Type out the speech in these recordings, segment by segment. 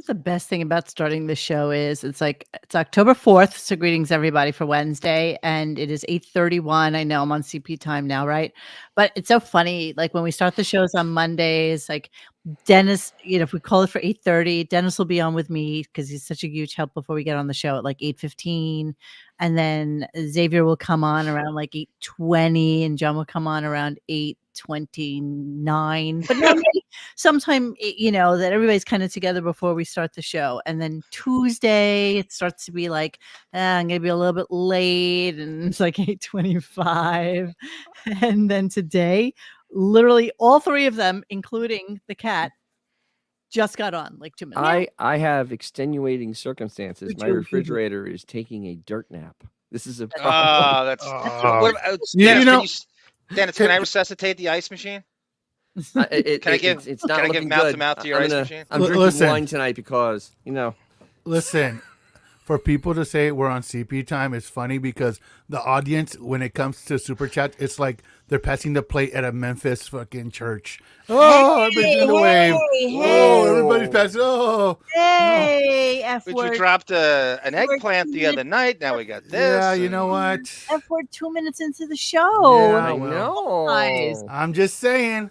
the best thing about starting the show is it's October 4th. So greetings everybody for Wednesday. And it is 8:31. I know I'm on CP time now, right? But it's so funny. Like when we start the shows on Mondays, like Dennis, if we call it for 8:30, Dennis will be on with me because he's such a huge help before we get on the show at like 8:15. And then Xavier will come on around like 8:20 and John will come on around 8:29. But normally sometime, that everybody's kind of together before we start the show. And then Tuesday, it starts to be like, I'm going to be a little bit late. And it's like 8:25. And then today, literally all three of them, including the cat, just got on like 2 minutes. I have extenuating circumstances. My refrigerator is taking a dirt nap. This is a problem. Dennis, can I resuscitate the ice machine? It's not can I looking give mouth good. to mouth to your ice machine? I'm drinking wine tonight because, Listen, for people to say we're on CP time, it's funny because the audience, when it comes to Super Chat, it's like they're passing the plate at a Memphis fucking church. Oh, everybody's doing the wave. Oh, everybody's passing. Oh. Hey, F word. We dropped an eggplant the other night. Now we got this. Yeah, you know what? F word 2 minutes into the show. Yeah, I know. Guys. I'm just saying.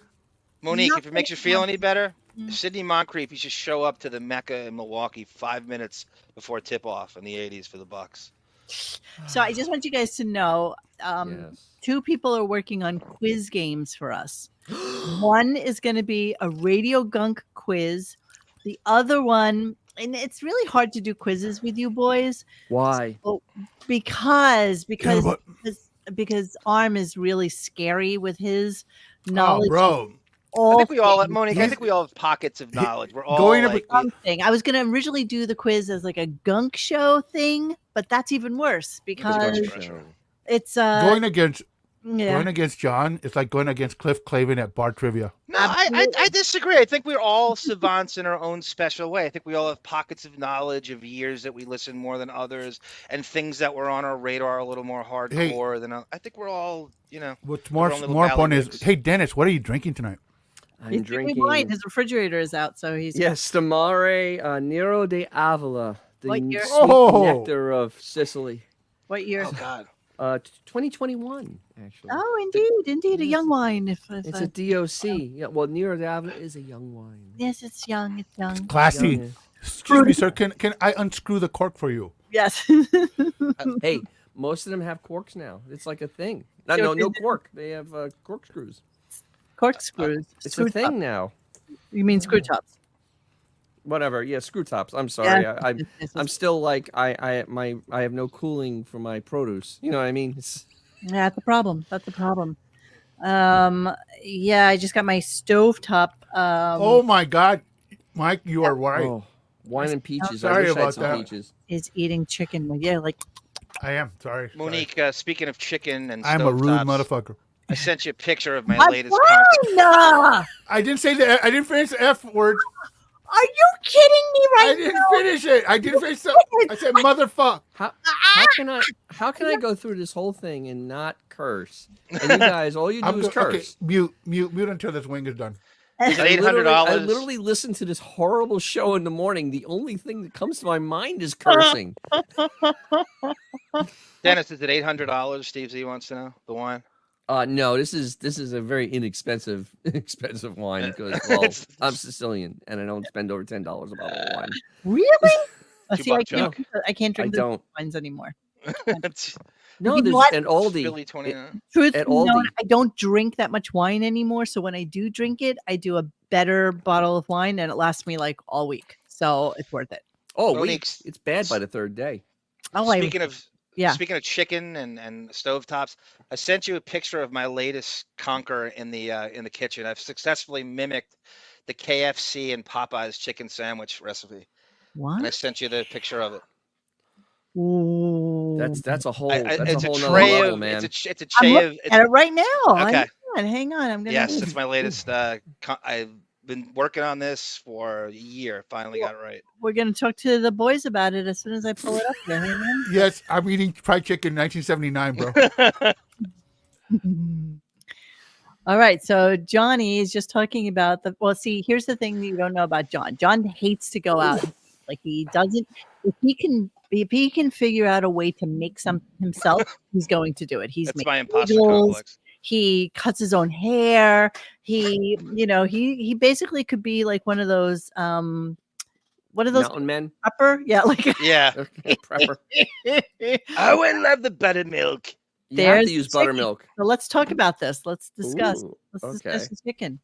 Monique, if it makes you feel any better, Sidney Moncrief, he should show up to the Mecca in Milwaukee 5 minutes before tip-off in the 80s for the Bucks. So I just want you guys to know, two people are working on quiz games for us. One is going to be a RadioGunk quiz. The other one, and it's really hard to do quizzes with you boys. Why? So, because Arm is really scary with his knowledge. Oh, bro. I think we all, Monique, I think we all have pockets of knowledge. We're all going like something. I was going to originally do the quiz as like a gunk show thing, but that's even worse because it's going against John. It's like going against Cliff Clavin at bar trivia. No, I disagree. I think we're all savants in our own special way. I think we all have pockets of knowledge of years that we listen more than others, and things that were on our radar a little more hardcore than. I think we're all, What's more important is, hey Dennis, what are you drinking tonight? I'm drinking wine. His refrigerator is out, so he's Stamare Nero de Avila, the sweet nectar of Sicily. What year? Oh God. 2021, actually. Oh, indeed, a young wine. It's a DOC. Yeah, well, Nero de Avila is a young wine. Yes, it's young. It's young. Classy. Young. Excuse me, sir. Can I unscrew the cork for you? Yes. Hey, most of them have corks now. It's like a thing. No cork. They have corkscrews. Corkscrews. It's a thing now. You mean screw tops? Whatever. Yeah, screw tops. I'm sorry. Yeah. I'm still like I have no cooling for my produce. You know what I mean? That's the problem. Yeah, I just got my stovetop. Oh my God, Mike, you are right. Oh, wine and peaches. Sorry I wish about I had some that. peaches. Is eating chicken. Yeah, like I am. Sorry. Monique, speaking of chicken and I'm a rude motherfucker. I sent you a picture of my latest. I didn't say that. I didn't finish the F word. Are you kidding me I didn't finish it. I didn't finish it. I said motherfucker. How can I go through this whole thing and not curse? And you guys, all you do is curse. Okay, mute until this wing is done. $800. I literally listen to this horrible show in the morning. The only thing that comes to my mind is cursing. Dennis, is it $800? Steve Z wants to know the wine. No, this is a very inexpensive wine because I'm Sicilian and I don't spend over $10 a bottle of wine. Really? See, I can't drink those wines anymore. No, there's an Aldi. Philly 29. At Aldi. I don't drink that much wine anymore. So when I do drink it, I do a better bottle of wine and it lasts me like all week. So it's worth it. Oh, weeks. It's bad by the third day. Oh, Speaking of chicken and stovetops, I sent you a picture of my latest conquer in the kitchen. I've successfully mimicked the KFC and Popeye's chicken sandwich recipe. What? And I sent you the picture of it. Ooh. That's a whole. It's a whole a tray level, of man. It's a I'm tray of. looking at it right now. Okay. Hang on. I'm gonna. Yes, it's my latest. I've been working on this for a year. Finally got it right. We're gonna talk to the boys about it as soon as I pull it up there. Hey, man. Yes, I'm eating fried chicken 1979, bro. All right, so Johnny is just talking about here's the thing that you don't know about John. John hates to go out and Like he doesn't. If he can figure out a way to make something himself, he's going to do it. He's That's making my imposter bagels, complex. he cuts his own hair. He basically could be like one of those Mountain men. prepper. Yeah, like Yeah. Okay, prepper. I would love the buttermilk. You have to There's use the chicken. buttermilk. So let's talk about this. Let's discuss. Ooh, Let's discuss okay. the chicken.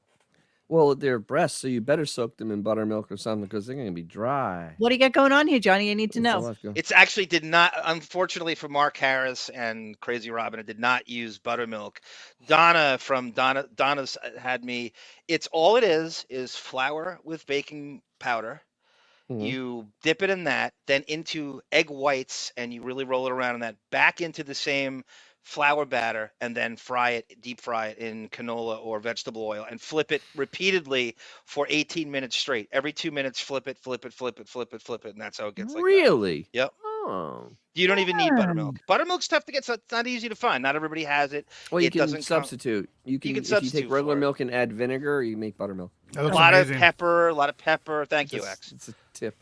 Well, they're breasts, so you better soak them in buttermilk or something because they're going to be dry. What do you got going on here, Johnny? I need to That's all know. I've got. It's actually did not, unfortunately for Mark Harris and Crazy Robin, it did not use buttermilk. Donna from Donna's had me. It's all it is flour with baking powder. Mhm. You dip it in that, then into egg whites, and you really roll it around in that, back into the same flour batter, and then deep fry it in canola or vegetable oil, and flip it repeatedly for 18 minutes straight. Every 2 minutes, flip it, flip it, flip it, flip it, flip it, and that's how it gets like that. Really? Yep. Oh. You don't even need buttermilk. Buttermilk's tough to get, so it's not easy to find. Not everybody has it. Well, you It can doesn't substitute. You can if you substitute take regular for it. milk and add vinegar, you make buttermilk. That A looks lot amazing. of pepper. Thank you, X. It's a tip.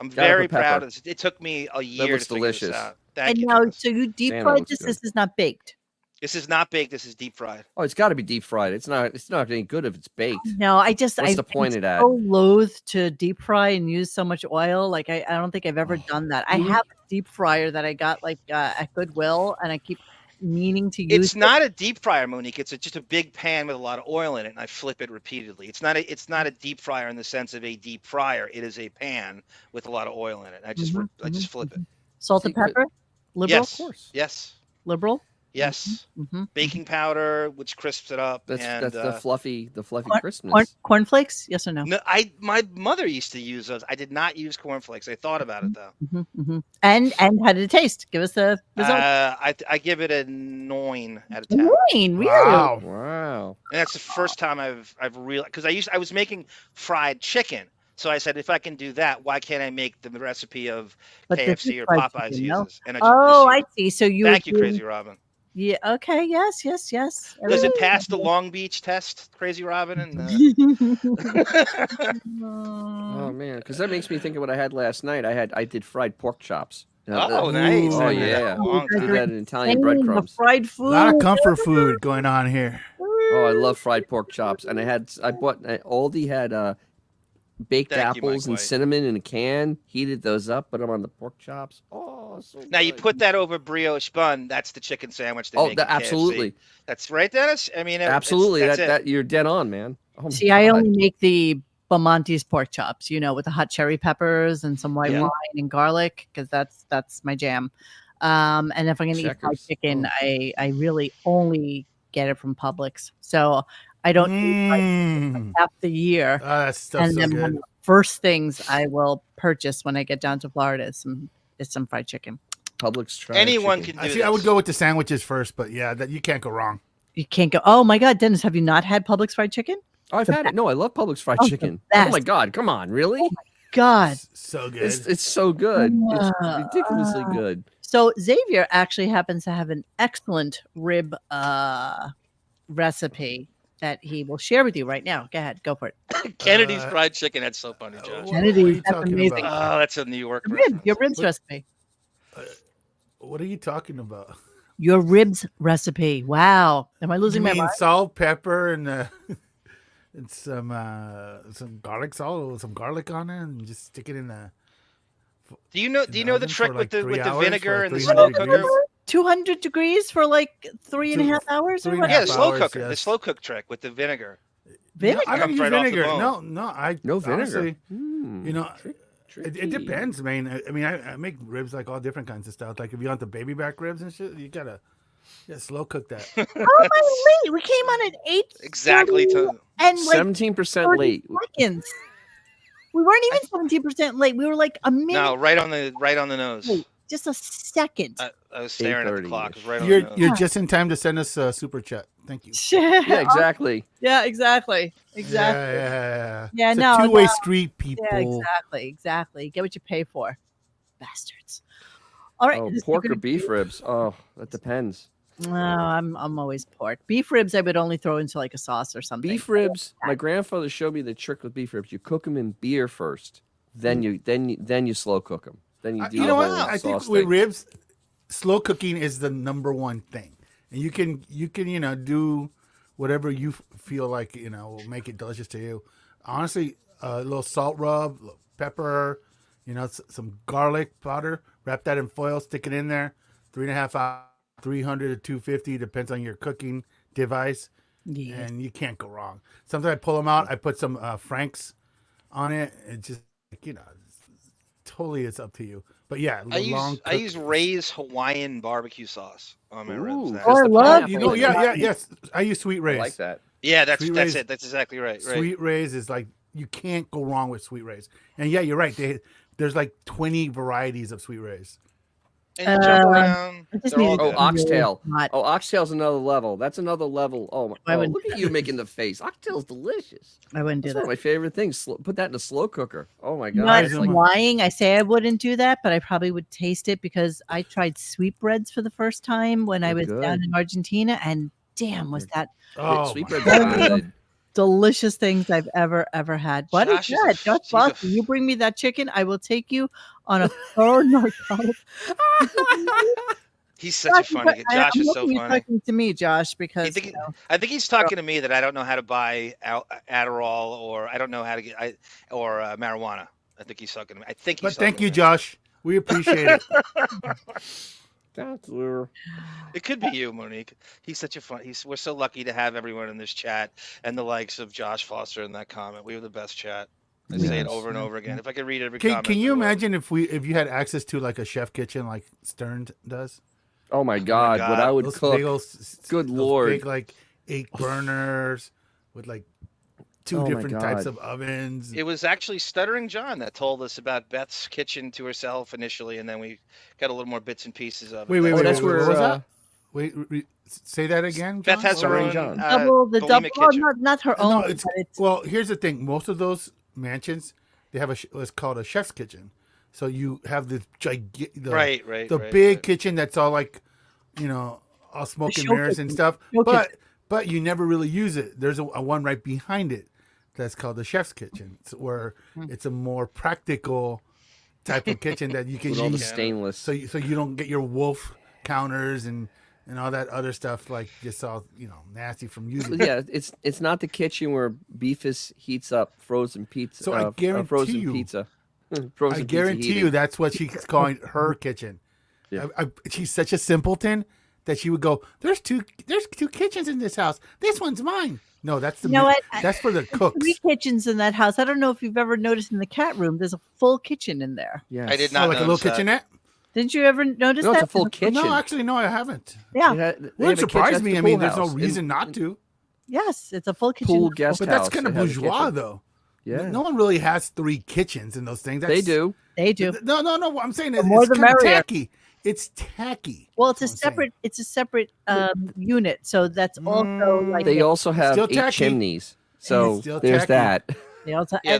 I'm Gotta very put pepper. proud of this. It took me a year looks to figure this delicious. out. Thank And you. now, Dennis. so you deep Santa fried looks this. good. This is not baked. This is not baked. This is deep fried. Oh, it's got to be deep fried. It's not any good if it's baked. No, What's the point of that? so loath to deep fry and use so much oil. Like I don't think I've ever done that. I You- have a deep fryer that I got like at Goodwill, and I keep meaning to use. It's not a deep fryer, Monique. It's just a big pan with a lot of oil in it, and I flip it repeatedly. It's not a deep fryer in the sense of a deep fryer. It is a pan with a lot of oil in it. I just flip it. Salt So and you could- pepper. Liberal. Yes, Of course. yes, Liberal. yes. Mm-hmm. Baking powder, which crisps it up. That's and the fluffy crispness. Cornflakes. Yes or no? no, my mother used to use those. I did not use cornflakes. I thought about it though. Mm-hmm. And how did it taste? Give us the result. I give it a 9 out of 10. 9, really? Wow. Wow. And that's the first time I've realized, because I was making fried chicken. So I said, if I can do that, why can't I make the recipe of But this KFC is or fried Popeyes chicken, no? uses? And I see. So you. Thank you, Crazy Robin. Yeah. Okay. Yes. Does it pass the Long Beach test, Crazy Robin? And Oh man, because that makes me think of what I had last night. I did fried pork chops. oh, nice. Oh I haven't done that yeah. in a long Did time. that in Italian The breadcrumbs. fried A food. lot of comfort food going on here. Oh, I love fried pork chops, and Aldi had baked Thank you, Mike apples and White. cinnamon in a can. Heated those up, put them on the pork chops. Oh, so Now you good. put that over brioche bun. That's the chicken sandwich. They make at KFC. Absolutely, That's right, Dennis. I mean, absolutely. That's it. That you're dead on, man. Oh, my See, I God. only make the Belmonte's pork chops, with the hot cherry peppers and some white Yeah. wine and garlic, because that's my jam. And if I'm gonna eat fried Checkers. chicken, Oh. I really only get it from Publix. So I don't eat fried chicken half the year. That stuff's And so then one good. of the first things I will purchase when I get down to Florida is some fried chicken. Publix tried Anyone chicken. can do I would this. go with the sandwiches first, but yeah, that you can't go wrong. You can't go. Oh my God, Dennis, have you not had Publix fried chicken? Oh, I've had it. No, I love Publix fried Oh, the chicken. Oh my best. God, come on, really? God. So good. It's so good. It's ridiculously Ah. good. So Xavier actually happens to have an excellent rib recipe that he will share with you right now. Go ahead, go for it. Kennedy's fried chicken. That's so funny, Josh. What Kennedy, are you that's talking amazing. about? Oh, that's a New York Your ribs What- recipe. What are you talking about? Your ribs recipe. Wow. Am I losing You my mean mind? salt, pepper, and and some garlic salt, some garlic on it, and just stick it in the. Do you know in the oven trick for with like 3 the hours, vinegar for and the 300 slow degrees. cooker? 200 degrees for like 3.5 hours or 3.5 what? Yeah, the slow hours, cooker. The yes. slow cook trick with the vinegar. Vinegar. No, I don't Comes use right off the vinegar. bone. No, I No vinegar. honestly, Hmm, you know, trick- it tricky. depends, man. I mean, I make ribs like all different kinds of stuff. Like if you want the baby back ribs and shit, you gotta slow cook that. Oh my late. We came on at 8 Exactly. and like 17% 30 late. seconds. We weren't even 17% late. We were like a minute No, right on the nose. late. Just a second. I was staring at the 8:30. clock. It was right on You're the nose. you're just in time to send us a super chat. Thank you. Yeah, exactly. Yeah, exactly. Exactly. Yeah. Yeah, It's no, a two-way no. street, people. Yeah, exactly. Get what you pay for. Bastards. All right. Oh, this is pork or gonna beef be- ribs? Oh, that depends. No, I'm always pork. Beef ribs I would only throw into like a sauce or something. Beef ribs. My grandfather showed me the trick with beef ribs. You cook them in beer first then you slow cook them. Then you do You the know what? whole I think sauce with thing. ribs, slow cooking is the number one thing, and you can do whatever you feel like will make it delicious to you. Honestly, a little salt rub, little pepper, some garlic powder. Wrap that in foil, stick it in there. 3.5 hours, 300 to 250 depends on your cooking device, Yes. and you can't go wrong. Sometimes I pull them out. I put some Frank's on it. It just totally it's up to you. But yeah, I the long use Ray's Hawaiian barbecue sauce on my ribs. Ooh, now. Oh, I the love pineapple in it. yes. I use Sweet I Ray's. like that. Yeah, that's Sweet that's Ray's- it. That's exactly right. Right. Sweet Ray's is like you can't go wrong with Sweet Ray's. And yeah, you're right. There's like 20 varieties of Sweet Ray's. And you jump Uh, around. I just They're all need to- Oh, good. oxtail. Hot. Oh, oxtail's another level. That's another level. Oh, my, I wouldn't look at you making the face. Oxtail's delicious. I wouldn't do That's one of that. my favorite things. Put that in a slow cooker. Oh my You know god. what? It's I'm like, lying. I say I wouldn't do that, but I probably would taste it because I tried sweetbreads for the first time when I They're was down good. in Argentina, and damn, was that Oh, sweetbreads my are God. good. delicious things I've ever had. What is Josh is a that? f- Josh he's a Foster, f- you bring me that chicken, I will take you on a thorough narcotic. He's such a funny. Josh I'm is so hoping you're funny. talking to me, Josh, because I think he's talking to me that I don't know how to buy Adderall or I don't know how to get marijuana. I think he's talking to me. I think he's But thank talking you, to me. Josh. We appreciate it. That's weird. It could be you, Monique. He's such a fun. We're so lucky to have everyone in this chat and the likes of Josh Foster in that comment. We have the best chat. I say it Yes. over and over again. If I could read every Can comment. you in the world. imagine if you had access to like a chef kitchen like Stern does? Oh my god, what God. I would Those cook. big old, Good those Lord. big like 8 burners with like 2 Oh my different types God. of ovens. It was actually Stuttering John that told us about Beth's kitchen to herself initially, and then we got a little more bits and pieces of it. Wait, Oh, that's wait, where what was that? Wait, say that again. Beth John? has her Stuttering own John. double the bulimic double, oh, kitchen. not her No, own, it's but it's well. Here's the thing: most of those mansions they have what's called a chef's kitchen. So you have the Right, the right, big right. kitchen that's all like, all smoke and show mirrors and kitchen. stuff. Show But you never really use it. There's a one right behind it that's called the chef's kitchen, where it's a more practical type of kitchen that you can With all the use. stainless. So you don't get your wolf counters and all that other stuff like just all nasty from using. Yeah, it's not the kitchen where Beefus heats up frozen pizza. So I guarantee frozen you- pizza. I Frozen guarantee pizza you heating. that's what she's calling her kitchen. Yeah. She's such a simpleton that she would go, There's two kitchens in this house. This one's mine. No, that's the You know what? that's for the cooks. 3 kitchens in that house. I don't know if you've ever noticed in the cat room, there's a full kitchen in there. Yes. I did Oh, not like a little notice that. kitchenette? Didn't you ever notice No, that? it's a full kitchen. No, actually, no, I haven't. Yeah. They have a Wouldn't kitchen- surprise that's me. the I mean, pool there's no house. reason not to. Yes, it's a full kitchen. Pool guest But that's house, kind of they have a bourgeois, kitchen. though. Yeah, No one really has 3 kitchens in those things. they do. They do. No. I'm saying it's more the kind of merrier. tacky. It's tacky. Well, it's a That's what I'm saying. separate unit. So that's also like They also have still 8 tacky. chimneys. So still there's tacky. that. they also Yeah,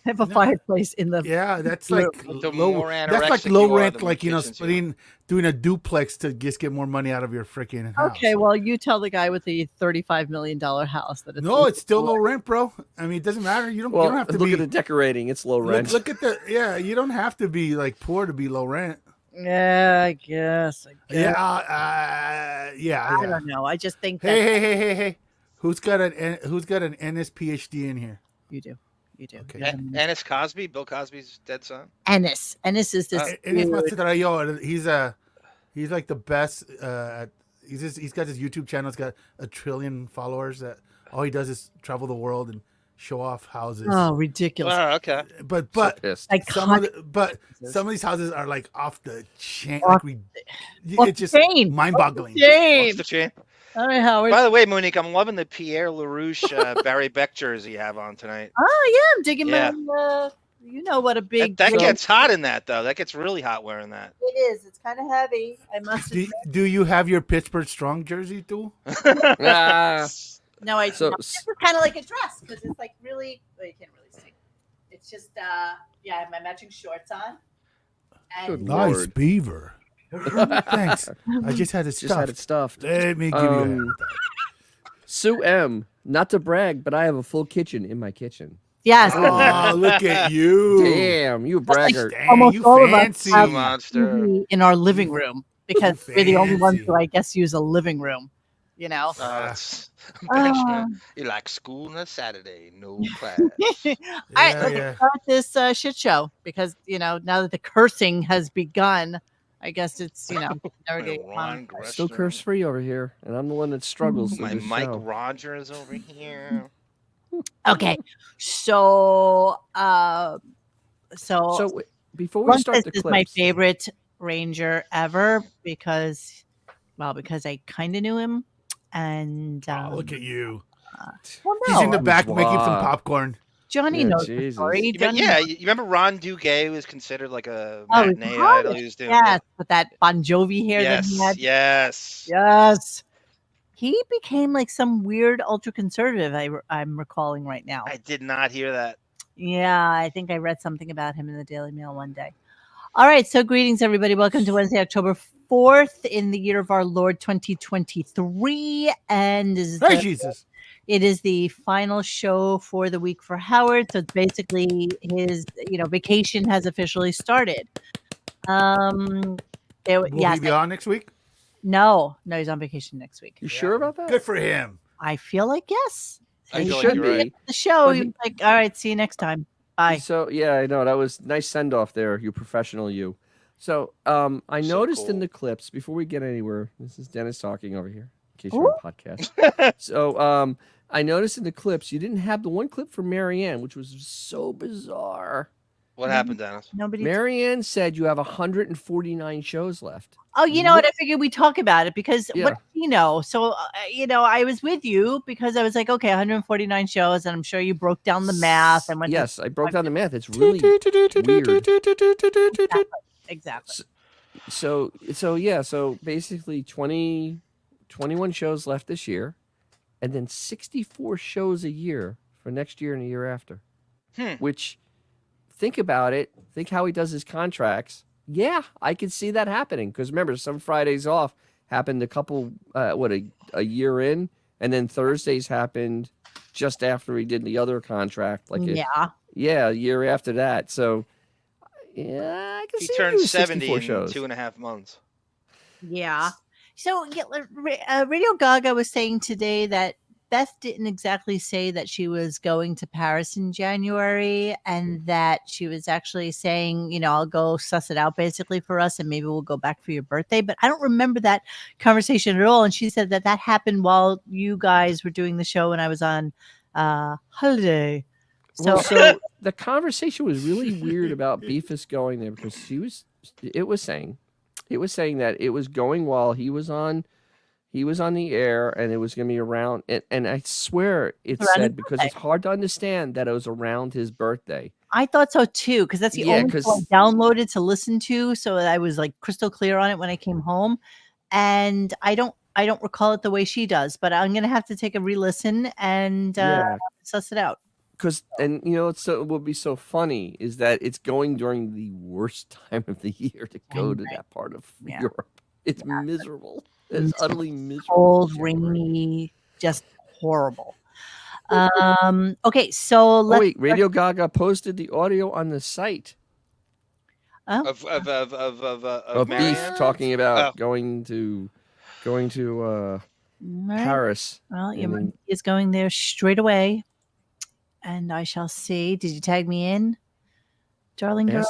have a fireplace in the Yeah, that's Look, like the low. more That's like anorexic low you are, rent, the more like kitchens you want. doing a duplex to just get more money out of your freaking house. Okay, well, you tell the guy with the $35 million house that it's no, it's still low rent, bro. I mean, it doesn't matter. You Well, don't have to look be. at the decorating. It's low rent. Look at the You don't have to be like poor to be low rent. Yeah, I guess. Yeah, I yeah. don't know. I just think that Hey. Who's got an NS PhD in here? you do. You do. Okay. Yeah. Ennis Cosby, Bill Cosby's dead son. Ennis. Ennis is this. Enes dude- Mastradayor, he's like the best. He's got his YouTube channel. It's got 1 trillion followers. That all he does is travel the world and show off houses. Oh, ridiculous. Oh, okay. But So pissed. some of these houses are like off the chain. Off It's just chain. mind-boggling. Shame. Off the chain. All right, Howard. By the way, Monique, I'm loving the Pierre LaRouche Barry Beck jersey you have on tonight. Oh, yeah. I'm digging Yeah. my. You know what a big. That deal gets hot in that, though. That gets really hot wearing that. it is. It's kind of heavy. I must. Do you have your Pittsburgh Strong jersey too? Ah, No, I. so no, this is kind of like a dress because it's like really. Well, you can't really see. It's just. Yeah, I have my matching shorts on. Good And Lord. Nice beaver. Thanks. I just had it just had stuffed. it stuffed. Let me give you Sue M. Not to brag, but I have a full kitchen in my kitchen. Yes. Oh, look at you. Damn, you braggart. Dang, Almost you all of us fancy. have You monster. TV in our living room because we're the only ones who, fancy. I guess, use a living room. You know. Oh, that's Benjamin. You like school on a Saturday, no class. All right, Yeah, let's yeah. start this shit show because now that the cursing has begun, I guess it's never get Ron Still Gresham. curse free over here, and I'm the one that struggles My through this Mike show. Rogers over here. Okay, so So before we start the is my clips, favorite Ranger ever because I kind of knew him, and Oh, look at you. well, He's in the no, back making some Wow. popcorn. Johnny Yeah, knows the Jesus. story. But Johnny yeah, knows- you remember Ron Duguay was considered like a Oh, he's matinee hot. idol. He was doing yes, with that Bon Jovi hair that he had. yes. Yes. He became like some weird ultra conservative. I'm recalling right now. I did not hear that. Yeah, I think I read something about him in the Daily Mail one day. All right, so greetings everybody. Welcome to Wednesday, October 4th in the year of our Lord 2023, and Hey, Jesus. it is the final show for the week for Howard. So it's basically his vacation has officially started. Will he be on next week? No, he's on vacation next week. You sure about that? Good for him. I feel like yes. I He feel should like you're be. right. The show, But he was like, "All right, see you next time. Bye." So yeah, I know that was nice send off there, you professional you. So I So noticed in cool. the clips before we get anywhere. This is Dennis talking over here, in case you're on podcast. So I noticed in the clips you didn't have the one clip from Marianne, which was so bizarre. What happened, Dennis? Nobody. Marianne said you have 149 shows left. Oh, you know what? I figured we'd talk about it because Yeah. what do you know? So I was with you because I was like, okay, 149 shows, and I'm sure you broke down the math and went. Yes, I broke down the math. It's really weird. Exactly. So yeah, so basically 21 shows left this year, and then 64 shows a year for next year and the year after. Which, think about it. Think how he does his contracts. Yeah, I could see that happening because remember, some Fridays off happened a couple, a year in, and then Thursdays happened just after he did the other contract, like a year after that. So yeah, I can He see turned doing 70 64 in shows. 2.5 months. Yeah. So Radio Gaga was saying today that Beth didn't exactly say that she was going to Paris in January and that she was actually saying, I'll go suss it out basically for us and maybe we'll go back for your birthday. But I don't remember that conversation at all. And she said that that happened while you guys were doing the show and I was on holiday. So the conversation was really weird about Beefus going there because it was saying that it was going while he was on the air and it was going to be around and I swear it said because it's hard to understand that it was around his birthday. I thought so too because that's the only show I downloaded to listen to, so I was like crystal clear on it when I came home, and I don't recall it the way she does, but I'm gonna have to take a re-listen and suss it out. Because what would be so funny is that it's going during the worst time of the year to go to that part of Europe. It's miserable. It's utterly miserable. Cold, rainy, just horrible. Okay, so let's. Wait, Radio Gaga posted the audio on the site Of of Beef talking about going to Paris. Well, your money is going there straight away, and I shall see. Did you tag me in, darling girl?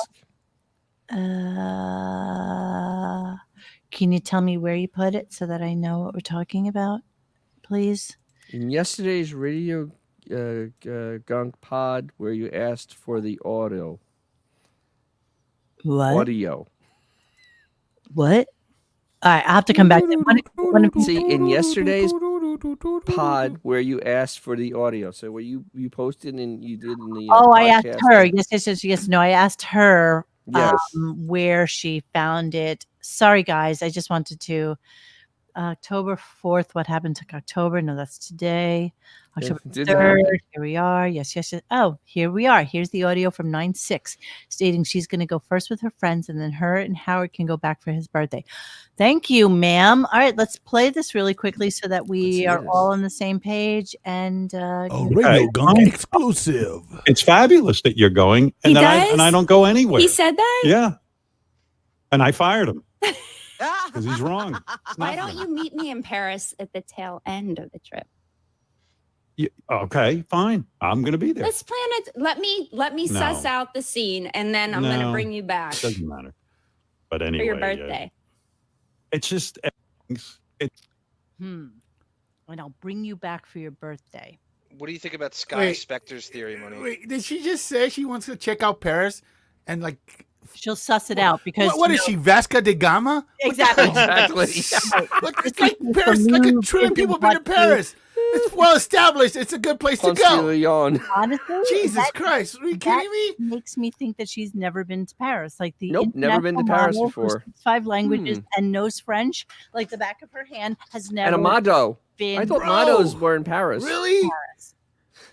Can you tell me where you put it so that I know what we're talking about, please? In yesterday's Radio Gunk pod, where you asked for the audio. What? Audio. What? All right, I have to come back. See, in yesterday's pod, where you asked for the audio, so where you posted and you did in the I asked her. Yes. No, I asked her. Yes. Where she found it. Sorry, guys. I just wanted to October 4th. What happened to October? No, that's today. October didn't 3rd. happen. Here we are. Yes. Oh, here we are. Here's the audio from 9/6 stating she's going to go first with her friends and then her and Howard can go back for his birthday. Thank you, ma'am. All right, let's play this really quickly so that we hear are this. all on the same page. And RadioGunk exclusive. It's fabulous that you're going, and He then does? I don't go anywhere. He said that? Yeah, and I fired him because he's wrong. It's Why not don't you meet me in Paris at the tail end of the trip? Okay, fine. I'm going to be there. Let's plan it. Let me No. suss out the scene, and then I'm going to No. bring you back It doesn't matter. But anyway, for your birthday. it's just and I'll bring you back for your birthday. What do you think about Sky Wait. Specter's theory, Monique? Wait, did she just say she wants to check out Paris and like? She'll suss it out because What is she, Vasca da Gama? Exactly. Exactly. It's like Paris, like a trillion people been to Paris. It's well established. It's a good place to Ponce de go. Leon. Honestly, Jesus that Christ, are you kidding me? makes me think that she's never been to Paris. Like the Nope, never been to international Paris model who before. speaks 5 languages and knows French, like the back of her hand, has never And Amado. been I thought Bro. Mados were in Paris. Really? to Paris.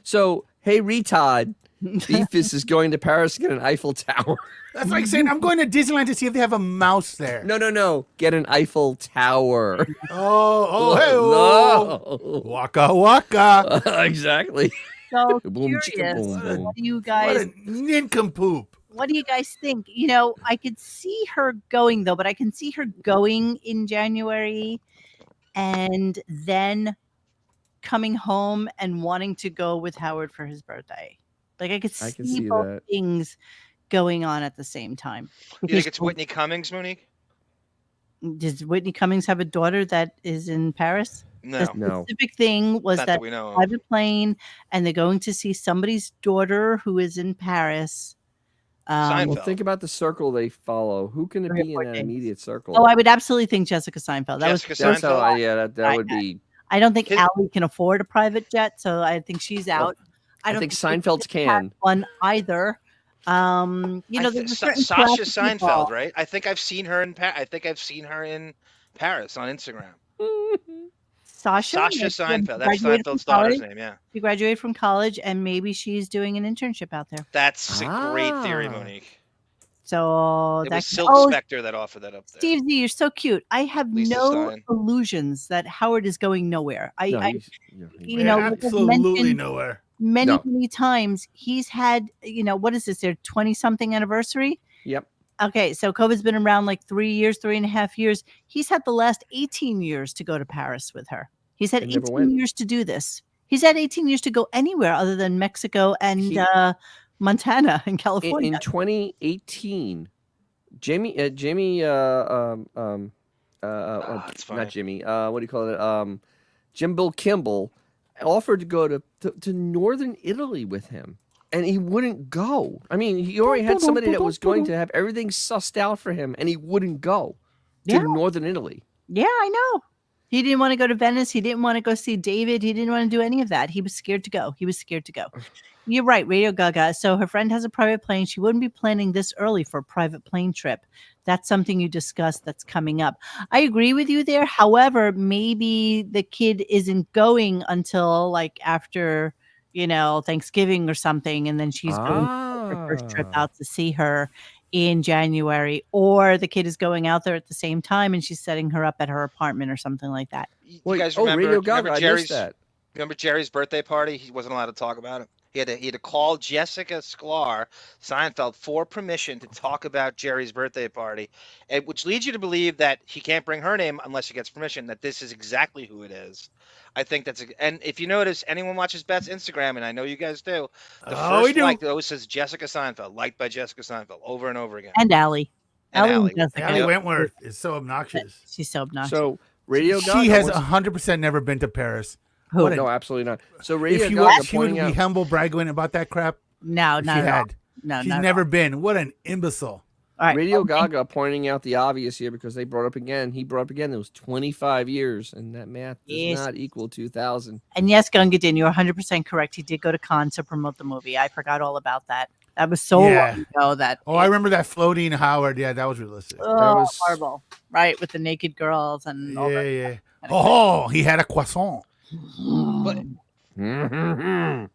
So, hey, retard. Beefus is going to Paris to get an Eiffel Tower. That's like saying I'm going to Disneyland to see if they have a mouse there. No. Get an Eiffel Tower. Hey, No. waka waka. Exactly. So Boom, chicka, curious. boom, boom. What do you What guys? a nincompoop. What do you guys think? You know, I could see her going though, but I can see her going in January, and then coming home and wanting to go with Howard for his birthday. Like I could I can see see both that. things going on at the same time. You think it's Whitney Cummings, Monique? Does Whitney Cummings have a daughter that is in Paris? No, The No. specific thing was not that that we know of. private plane, and they're going to see somebody's daughter who is in Paris. Seinfeld. Well, think about the circle they follow. Who can it 3 or be in 4 that days. immediate circle? Oh, I would absolutely think Jessica Seinfeld. That Jessica was That's how Seinfeld. that would be. I don't think His- Allie can afford a private jet, so I think she's out. I don't think Whitney Seinfeld's has can. one either. You know, there's a certain Sasha class of Seinfeld, people- right? I think I've seen her in Paris on Instagram. Sasha Sasha like, Seinfeld. That's graduated from Seinfeld's daughter's college. name. Yeah, She graduated from college, and maybe she's doing an internship out there. that's a great theory, Ah. Monique. So It was that's Silk Spectre that offered that up there. Steve Z, you're so cute. I have Lisa no Stein. illusions that Howard is going nowhere. No, I he's- no, he- you know, like I've absolutely mentioned nowhere. many No. times he's had, you know, what is this, their 20 something anniversary? Yep. Okay, so COVID's been around like 3.5 years. He's had the last 18 years to go to Paris with her. He's had And never 18 went. years to do this. He's had 18 years to go anywhere other than Mexico and He- Montana and In, California. in 2018, Jimmy, That's funny. not Jimmy. What do you call it? Jim Bill Kimball offered to go to northern Italy with him, and he wouldn't go. I mean, he already had somebody that was going to have everything sussed out for him, and he wouldn't go to Yeah. northern Italy. Yeah, I know. He didn't want to go to Venice. He didn't want to go see David. He didn't want to do any of that. He was scared to go. You're right, Radio Gaga. So her friend has a private plane. She wouldn't be planning this early for a private plane trip. That's something you discussed that's coming up. I agree with you there. However, maybe the kid isn't going until like after, you know, Thanksgiving or something. And then she's going for her first trip out to see her in January, or the kid is going out there at the same time and she's setting her up at her apartment or something like that. You Wait, guys oh, remember, Radio Gaga, remember I Jerry's? missed that. Remember Jerry's birthday party? He wasn't allowed to talk about it. He had to call Jessica Sklar, Seinfeld, for permission to talk about Jerry's birthday party, which leads you to believe that he can't bring her name unless he gets permission, that this is exactly who it is. I think and if you notice, anyone watches Beth's Instagram, and I know you guys do, the Oh, we first do. like always says Jessica Seinfeld, liked by Jessica Seinfeld, over and over again. And Allie. And Allie Allie. does the Allie good. Wentworth is so obnoxious. She's so obnoxious. So Radio Gaga. She has wants- 100% never been to Paris. Who? what a- no, absolutely not. So Radio If you Gaga watch, she would pointing be out. humble bragging about that crap. No, If not she at all. had. No, She's not at never all. been. What an imbecile. All right. Radio okay. Gaga pointing out the obvious here because they brought up again. He brought up again. It was 25 years, and that math does Yes. not equal 2,000. And yes, Gungadin, you're 100% correct. He did go to Cannes to promote the movie. I forgot all about that. That was so Yeah. long ago that. Oh, I remember that floating Howard. Yeah, that was realistic. Oh, was- horrible. Right, with the naked girls and all Yeah, that. yeah. Kind of Oh, he had a croissant. But oh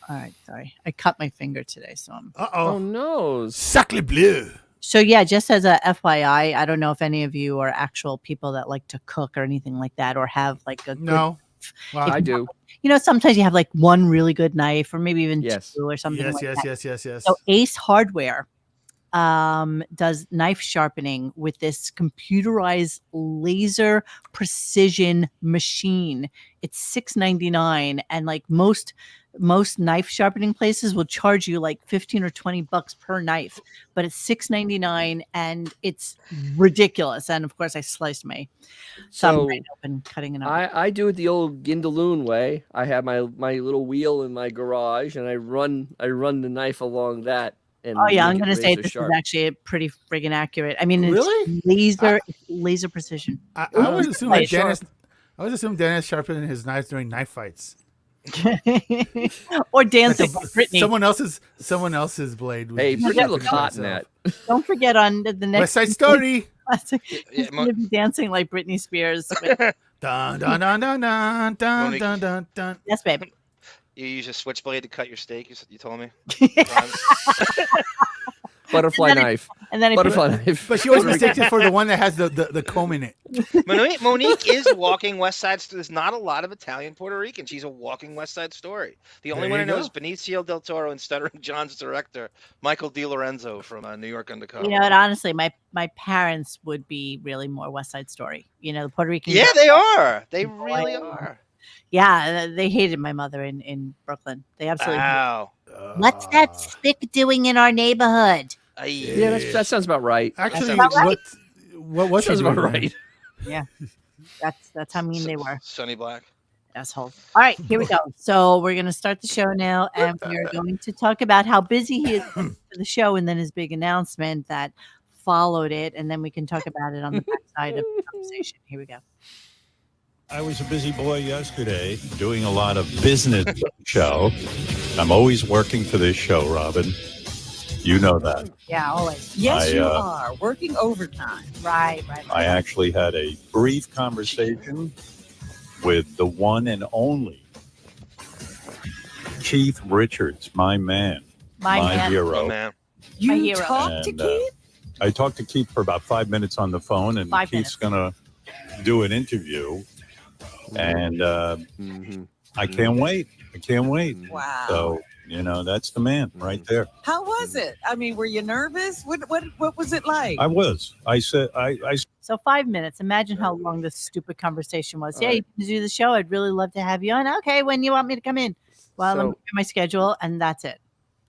All right, sorry. I cut my finger today, so I'm. Uh-oh. no. Sacre bleu. So yeah, just as a FYI, I don't know if any of you are actual people that like to cook or anything like that, or have like a good, No. Well, I do. sometimes you have like one really good knife, or maybe even Yes. two or something yes, like yes, that. yes, yes, yes. So Ace Hardware does knife sharpening with this computerized laser precision machine. It's $6.99, and like most knife sharpening places will charge you like 15 or 20 bucks per knife, but it's $6.99 and it's ridiculous. And of course, I sliced my thumb So right open cutting it up. I do it the old Gindaloon way. I have my little wheel in my garage, and I run the knife along that. And Oh yeah, I'm make it gonna say razor this sharp. is actually pretty friggin' accurate. I mean, it's Really? laser precision. I would assume that Sharp. Dennis sharpened his knives during knife fights. Or Like dancing with Britney. someone else's blade. was Hey, just Brittany sharpening looked hot in herself. that. Don't forget on the next West Side Story. He's gonna be dancing like Britney Spears. Dun, dun, dun, dun, dun, dun, Monique. dun, dun, dun. Yes, babe. you use a switchblade to cut your steak. You told me. Butterfly And then knife. And then Butterfly knife. But she always mistakes it for the one that has the comb in it. Monique is walking West Side. There's not a lot of Italian Puerto Rican. She's a walking West Side Story. The only There one I you know go. is Benicio del Toro and Stuttering John's director, Michael DiLorenzo from New York Undercover. You know, and honestly, my parents would be really more West Side Story. You know, the Puerto Rican. Yeah, they are. They really are. Yeah, they hated my mother in Brooklyn. They absolutely. Wow. What's that spick doing in our neighborhood? Yeah, that sounds about right. Actually, about right. what Sounds she about doing? right. Yeah, that's how mean they were. Sonny Black. Assholes. All right, here we go. So we're going to start the show now, and we're going to talk about how busy he is for the show, and then his big announcement that followed it, and then we can talk about it on the backside of the conversation. Here we go. I was a busy boy yesterday doing a lot of business for the show. I'm always working for this show, Robin. You know that. Yeah, always. Yes, you I, are working overtime. Right. I actually had a brief conversation with the one and only Keith Richards, my man, My man. hero. Oh man. You hero. talked to And, Keith? I talked to Keith for about 5 minutes on the phone, and 5 Keith's going to do an interview. And Mhm. I can't wait. I can't wait. Wow. So, you know, that's the man right there. How was it? I mean, were you nervous? What was it like? I was. I said, I So 5 minutes. Imagine how long this stupid conversation was. All Yeah, right. you can do the show. I'd really love to have you on. Okay, when you want me to come in? Well, let me So- look at my schedule, and that's it.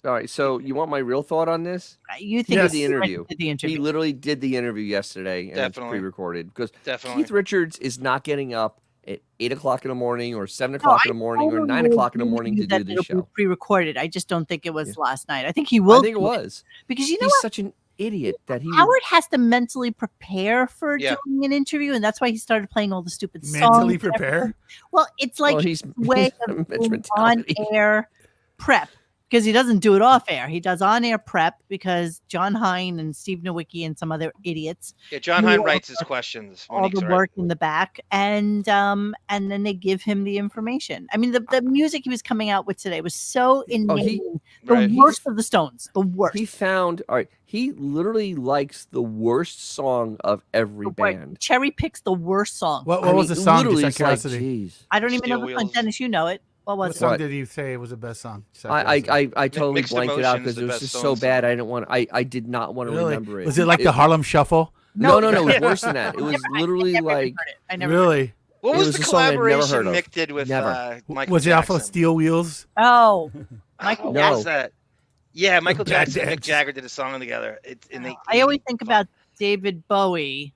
All right. So you want my real thought on this? You think Yes. it's The interview. Did the He interview. literally did the interview yesterday, and Definitely. it's pre-recorded because Definitely. Keith Richards is not getting up at 8:00 in the morning or 7 No, o'clock in I the morning or totally 9 o'clock in the agree morning with to you do that this it'll be show. pre-recorded. I just don't think it was Yeah. last night. I think he will. I think it do was. because you know He's what? such an idiot that he. Howard has to mentally prepare for Yeah. doing an interview, and that's why he started playing all the stupid songs. Mentally and everything. prepare. Well, it's like Well, his he's- way he's of a doing mentality. on-air prep, because he doesn't do it off air. He does on-air prep because John Hine and Steve Nowicki and some other idiots Yeah, John do Hine all writes his the- questions. all Monique's the right. work in the back, and then they give him the information. I mean, the music he was coming out with today was so inane. The Right. worst of the Stones. The worst. He found all right. He literally likes the worst song of every The worst. band. Cherry picks the worst song. What I was mean, the song? literally, Just it's like, curiosity. jeez. I don't even know Steel the song. Wheels. Dennis, you know it. What What was it? song What? did he say was the best song? Just I curiosity. totally Mixed blanked it out Emotions, because the it was best just Stones so bad. song. I didn't want. I did not want to Really? remember it. Was it like the Harlem Shuffle? No, No, it was worse than that. It was literally never like heard it. I never heard it. Really? What It was was the a song I'd never collaboration heard of. Mick did with Never. Michael Was it off Jackson? of Steel Wheels? Oh, Oh, Michael what No. was that? Yeah, Michael Bad Jackson and Mick Dads. Jagger did a song together. I always think about David Bowie.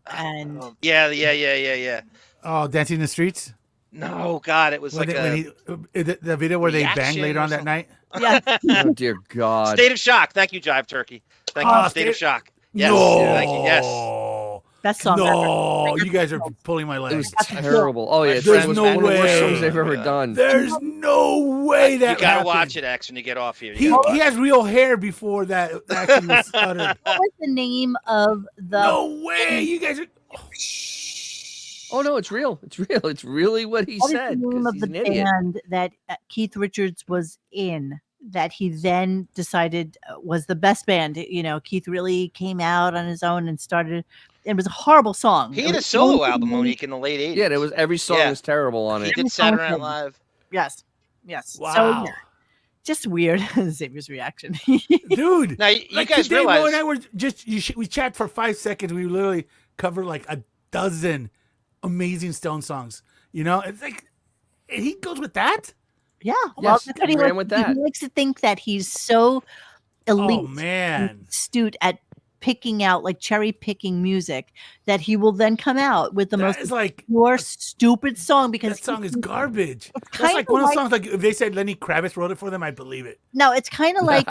And Yeah. Oh, Dancing in the Streets? No, God, it was When like the video where they banged reaction later or on that something. night? yeah, oh dear God. State of Shock. Thank you, Jive Turkey. Thank you, Oh, State of State- Shock. Yes, No. thank you. Yes. Best song ever. No, you guys are pulling my It leg. was terrible. Oh yeah, My it's There's friend was no one of the worst way. songs they've ever Yeah. done. There's no way that You gotta happened. watch it, X, when you get off here. You He gotta watch has real hair before that actually was uttered. What was the name of the? No way, you guys are. Oh no, it's real. It's real. It's really what he What is said. the name 'Cause of he's the an idiot. band that Keith Richards was in? That he then decided was the best band. You know, Keith really came out on his own and started. It was a horrible song. He It had a was the only solo thing album, he- Monique, in the late 80s. Yeah, there was every song Yeah. was terrible on He it. did Every Saturday song Night Live. Yes, yes. Wow. So yeah, just weird. Xavier's reaction. Dude, Now, you like guys today, Mo realize and I were just we chat for 5 seconds. We literally covered like a dozen amazing Stone songs. You know, it's like and he goes with that. Yeah, Yes, that's what he he ran likes. with that. He likes to think that he's so elite, Oh man, astute at picking out, like cherry picking music, that he will then come out with the that most is like pure stupid song because that song is garbage. That's kinda like one of the like- songs. Like if they said Lenny Kravitz wrote it for them, I'd believe it. No, it's kind of like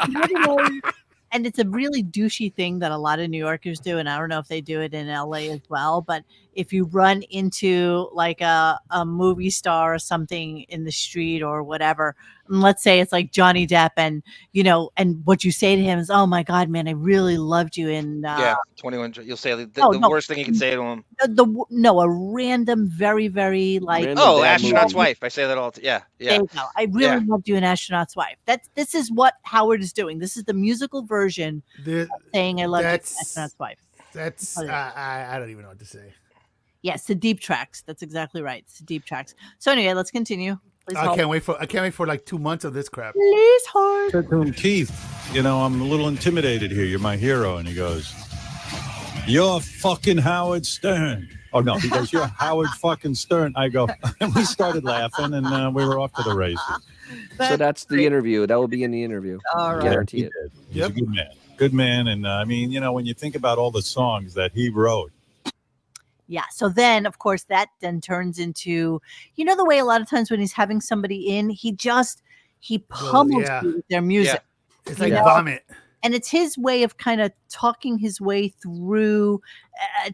and it's a really douchey thing that a lot of New Yorkers do, and I don't know if they do it in LA as well. But if you run into like a movie star or something in the street or whatever, and let's say it's like Johnny Depp, and you know, and what you say to him is, "Oh my God, man, I really loved you." And yeah, 21. You'll say the no. worst thing you can say to him. a random, very, very like. Random Oh, bad Astronaut's movie. Wife. I say that all. Yeah, There yeah. you go. I really loved you in Astronaut's Wife. This is what Howard is doing. This is the musical version of saying I love you in That's Astronaut's Wife. that's Oh, yeah. I don't even know what to say. Yes, the deep tracks. That's exactly right. It's the deep tracks. So anyway, let's continue. Please I hold. can't wait for like 2 months of this crap. Please hold. Said to him, Keith, you know, I'm a little intimidated here. You're my hero. And he goes, you're fucking Howard Stern. Oh, no. He goes, you're Howard fucking Stern. I go, and we started laughing, and we were off to the races. So that's the interview. That will be in the interview. All right. Guarantee He it. did. He's Yep. a good man. Good man. And I mean, you know, when you think about all the songs that he wrote, Yeah. So then, of course, that then turns into, you know, the way a lot of times when he's having somebody in, he pummels yeah. you with their music. It's like Yeah. vomit. And it's his way of kind of talking his way through,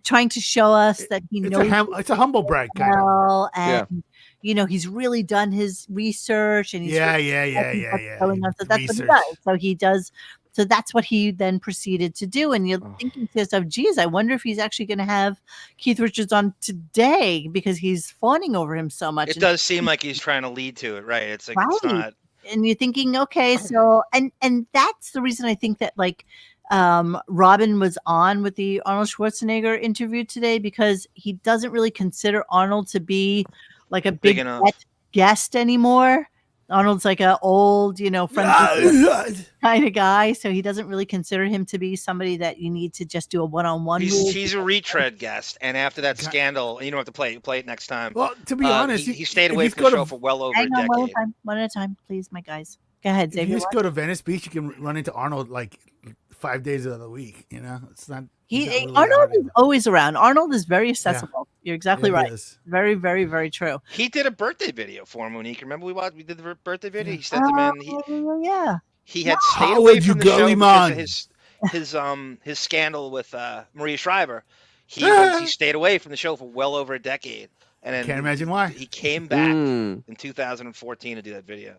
trying to show us that he knows It's a humble brag kind of. well, Yeah. and you know he's really done his research, and he's Yeah. checking what's going on. So that's Research. what he does. So he does. So that's what he then proceeded to do. And you're thinking to yourself, geez, I wonder if he's actually going to have Keith Richards on today because he's fawning over him so much. It And- does seem like he's trying to lead to it, right? It's like it's Right. not. and you're thinking, okay, so and that's the reason I think that like Robin was on with the Arnold Schwarzenegger interview today because he doesn't really consider Arnold to be like a Big big enough. guest anymore. Arnold's like a old, you know, friendly kind of guy, so he doesn't really consider him to be somebody that you need to just do a one-on-one. He's a retread guest, and after that scandal, you don't have to play it next time. Well, to be honest, he stayed if away you from the go show to- for well over Hang a on, one at a decade. time, one at a time, please, my guys. Go ahead, If you Xavier. just go to Venice Beach, you can run into Arnold like 5 days of the week. You know, it's not. he's not really that Arnold hard is to- always around. Arnold is very accessible. You're exactly Yeah, he right. is. Very, very, very true. He did a birthday video for him, Monique. Remember we did the birthday video? He sent him in. Yeah. He had How stayed away would you from the go, show because Iman? of his scandal with Maria Shriver. He stayed away from the show for well over a decade, and then Can't imagine why. he came back Mm. in 2014 to do that video.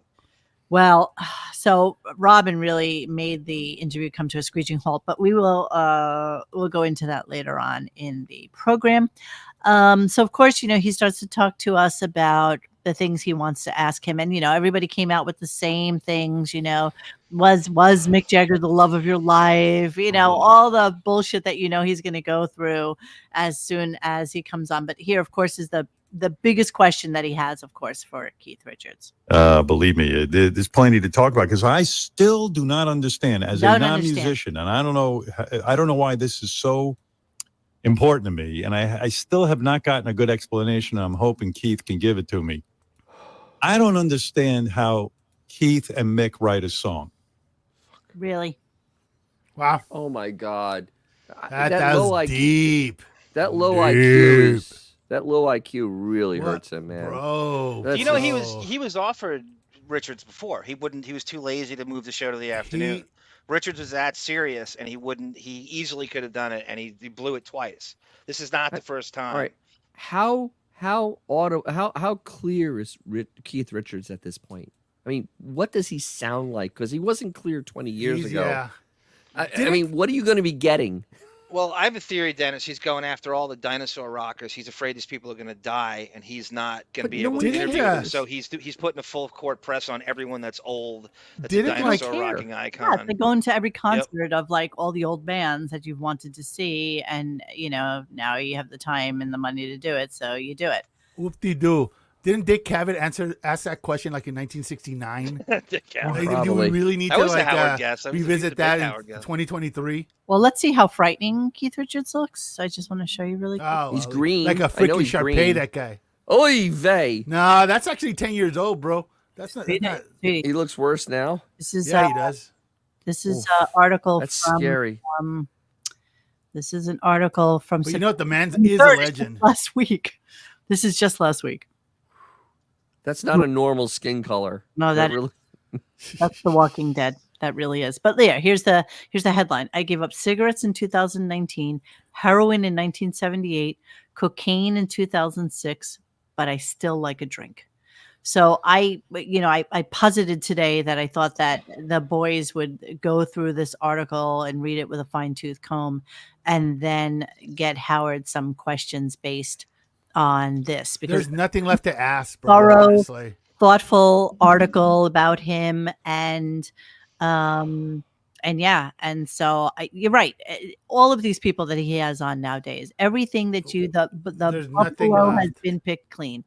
Well, so Robin really made the interview come to a screeching halt, but we'll go into that later on in the program. So of course, you know, he starts to talk to us about the things he wants to ask him, and you know, everybody came out with the same things. You know, was Mick Jagger the love of your life? You know, all the bullshit that you know he's going to go through as soon as he comes on. But here, of course, is the biggest question that he has, of course, for Keith Richards. Believe me, there's plenty to talk about because I still do not understand as a Don't non-musician, and I don't know why this is so important to me, and I still have not gotten a good explanation. I'm hoping Keith can give it to me. I don't understand how Keith and Mick write a song. Really? Wow, Oh my God. that low was IQ deep. That low Deep. IQ is that low IQ really What, hurts him, man. bro. That's You know, just- he was offered Richards before. He was too lazy to move the show to the afternoon. Richards was that serious, and he easily could have done it, and he blew it twice. This is not the first time. All right. How clear is Keith Richards at this point? I mean, what does he sound like? Because he wasn't clear 20 years ago. Yeah. I mean, what are you going to be getting? Well, I have a theory, Dennis. He's going after all the dinosaur rockers. He's afraid these people are going to die, and he's not going to be able to interview them. So he's putting a full court press on everyone that's old. That's a dinosaur rocking icon. Yeah, they go into every concert of like all the old bands that you've wanted to see, and now you have the time and the money to do it, so you do it. Whoop-de-doo. Didn't Dick Cavett ask that question like in 1969? Dick Cavett. Like, do we really need to revisit that in guess. 2023? Well, let's see how frightening Keith Richards looks. I just want to show you really quick. Oh, He's green. Like a freaking Sharpay, that guy. Oy vey. Nah, that's actually 10 years old, bro. That's not. He looks worse now. This is he does. This is an article. That's scary. This is an article from. But you know what? The man is a legend. Last week. This is just last week. That's not a normal skin color. No, that's The Walking Dead. That really is. But yeah, here's the headline. I gave up cigarettes in 2019, heroin in 1978, cocaine in 2006, but I still like a drink. So I posited today that I thought that the boys would go through this article and read it with a fine-tooth comb and then get Howard some questions based on this, because there's nothing left to ask, bro. Honestly. Thoughtful article about him, and so you're right. All of these people that he has on nowadays, everything that the buffalo has been picked clean.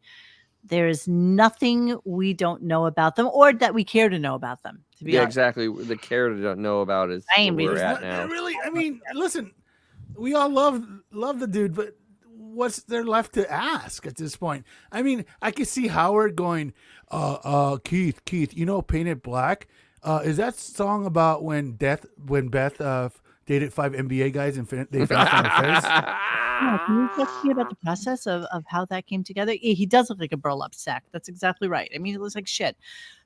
There is nothing we don't know about them, or that we care to know about them. To be honest. Exactly. The care to know about is where we're at now. Really, I mean, listen, we all love the dude, but what's there left to ask at this point? I mean, I could see Howard going, Keith, Painted Black. Is that song about when Beth dated 5 NBA guys and they finished on her face? Can you talk to me about the process of how that came together? He does look like a burlap sack. That's exactly right. I mean, it looks like shit.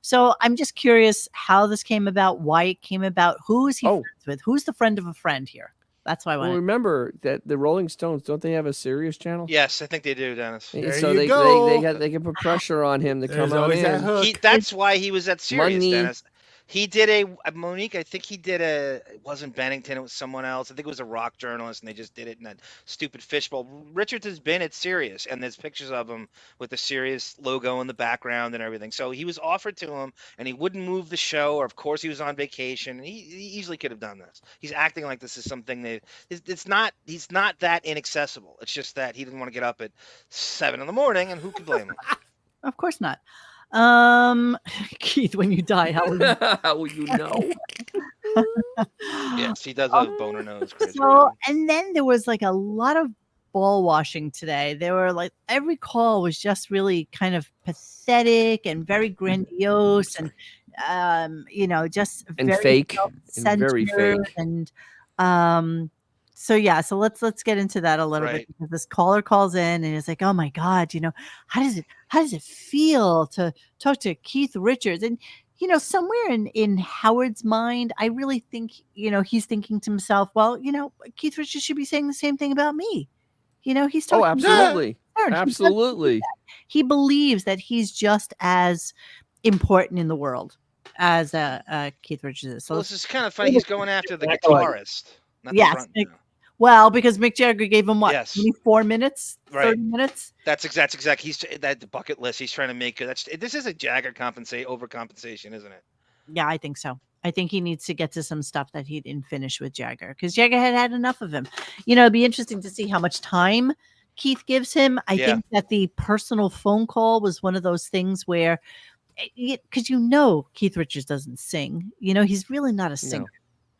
So I'm just curious how this came about, why it came about, who is he friends with? Who's the friend of a friend here? That's why I want. Well, remember that the Rolling Stones, don't they have a Sirius channel? Yes, I think they do, Dennis. So they can put pressure on him to come on in. That's why he was at Sirius, Dennis. He did Monique, I think he did it wasn't Bennington, it was someone else. I think it was a rock journalist, and they just did it in that stupid fishbowl. Richards has been at Sirius, and there's pictures of him with the Sirius logo in the background and everything. So he was offered to him, and he wouldn't move the show, or of course he was on vacation, and he easily could have done this. He's acting like this is something he's not that inaccessible. It's just that he didn't want to get up at 7 a.m, and who could blame him? Of course not. Keith, when you die, how will you know? Yes, he does have a boner nose. So, and then there was like a lot of ball washing today. There were like every call was just really kind of pathetic and very grandiose, and just and very fake, and very fake, and So let's get into that a little bit, because this caller calls in and is like, "Oh my God, how does it feel to talk to Keith Richards?" And somewhere in Howard's mind, I really think he's thinking to himself, "Well, Keith Richards should be saying the same thing about me." He's talking. Oh, absolutely, absolutely. He believes that he's just as important in the world as Keith Richards is. So this is kind of funny. He's going after the guitarist. Not the front, well, because Mick Jagger gave him 24 minutes, 30 right. minutes. That's exactly. He's that the bucket list. He's trying to make it. This is a Jagger overcompensation, isn't it? Yeah, I think so. I think he needs to get to some stuff that he didn't finish with Jagger, because Jagger had enough of him. It'd be interesting to see how much time Keith gives him. I think that the personal phone call was one of those things where, because Keith Richards doesn't sing. He's really not a singer. No.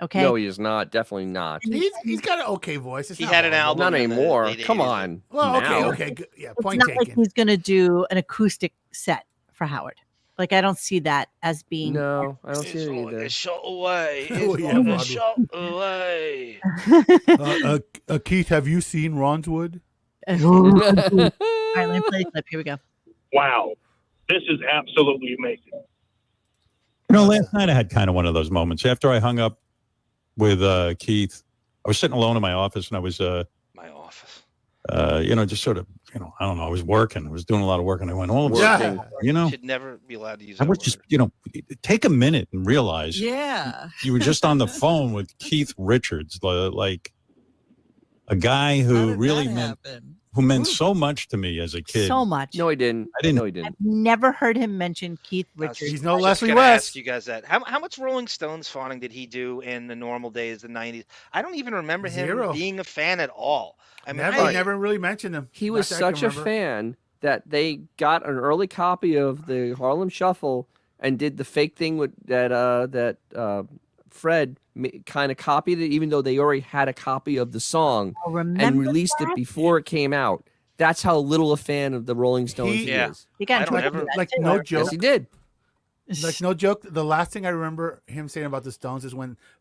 Okay. No, he is not. Definitely not. He's got an okay voice. He had an album. Not anymore. Come on. Well, okay. Good. Yeah, point taken. It's not like he's going to do an acoustic set for Howard. Like, I don't see that as being. No, I don't see it either. It's shot away. It's shot away. Keith, have you seen Ron'swood? All right, let me play the clip. Here we go. Wow. This is absolutely amazing. Last night I had kind of one of those moments after I hung up with Keith. I was sitting alone in my office, and I was My office. just sort of, I don't know. I was working. I was doing a lot of work, and I went, all of a Yeah. sudden, You should never be allowed to use I that was word. just, take a minute and realize Yeah. you were just on the phone with Keith Richards, like a guy How who did really that meant happen? so much to me as a kid. So much. No, he didn't. I didn't. No, he didn't. I've never heard him mention Keith Richards. He's no Just Leslie gonna West. ask you guys that. How much Rolling Stones fawning did he do in the normal days, the 90s? I don't even remember him Zero. being a fan at all. I mean, Never really mentioned him. He was Not that I such can a remember. fan that they got an early copy of the Harlem Shuffle and did the fake thing with that Fred kind of copied it, even though they already had a copy of the song I'll and remember released it before it came out. That's how little a fan of the Rolling Stones he Yeah. is. He got I in don't trouble ever- for that Like too. no joke. Yes, he did. Like no joke. The last thing I remember him saying about the Stones is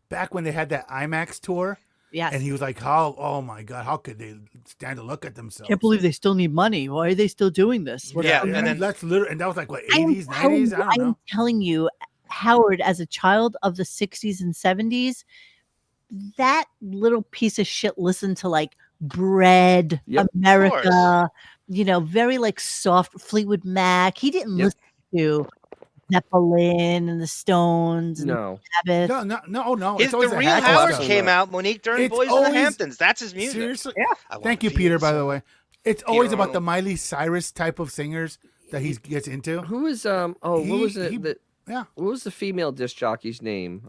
back when they had that IMAX tour, Yes. and he was like, "Oh my God, how could they stand to look at themselves?" Can't believe they still need money. Why are they still doing this? What's Yeah, going and on? then- that's literally, and that was like what I am 80s, telling 90s. you- I don't know. I'm telling you, Howard, as a child of the 60s and 70s, that little piece of shit listened to like Bread, Yep. America, very like soft Fleetwood Mac. He didn't Yep. listen to Zeppelin and the Stones and No. Sabbath. No. His, It's the always a real hack Howard stuff. came out, Monique, during It's Boys in always- the Hamptons. That's his music. Seriously? I wanna Thank you, be Peter, in by the some- way. It's always about the Arnold. Miley Cyrus type of singers that he gets into. Who is what was it? Yeah. What was the female disc jockey's name?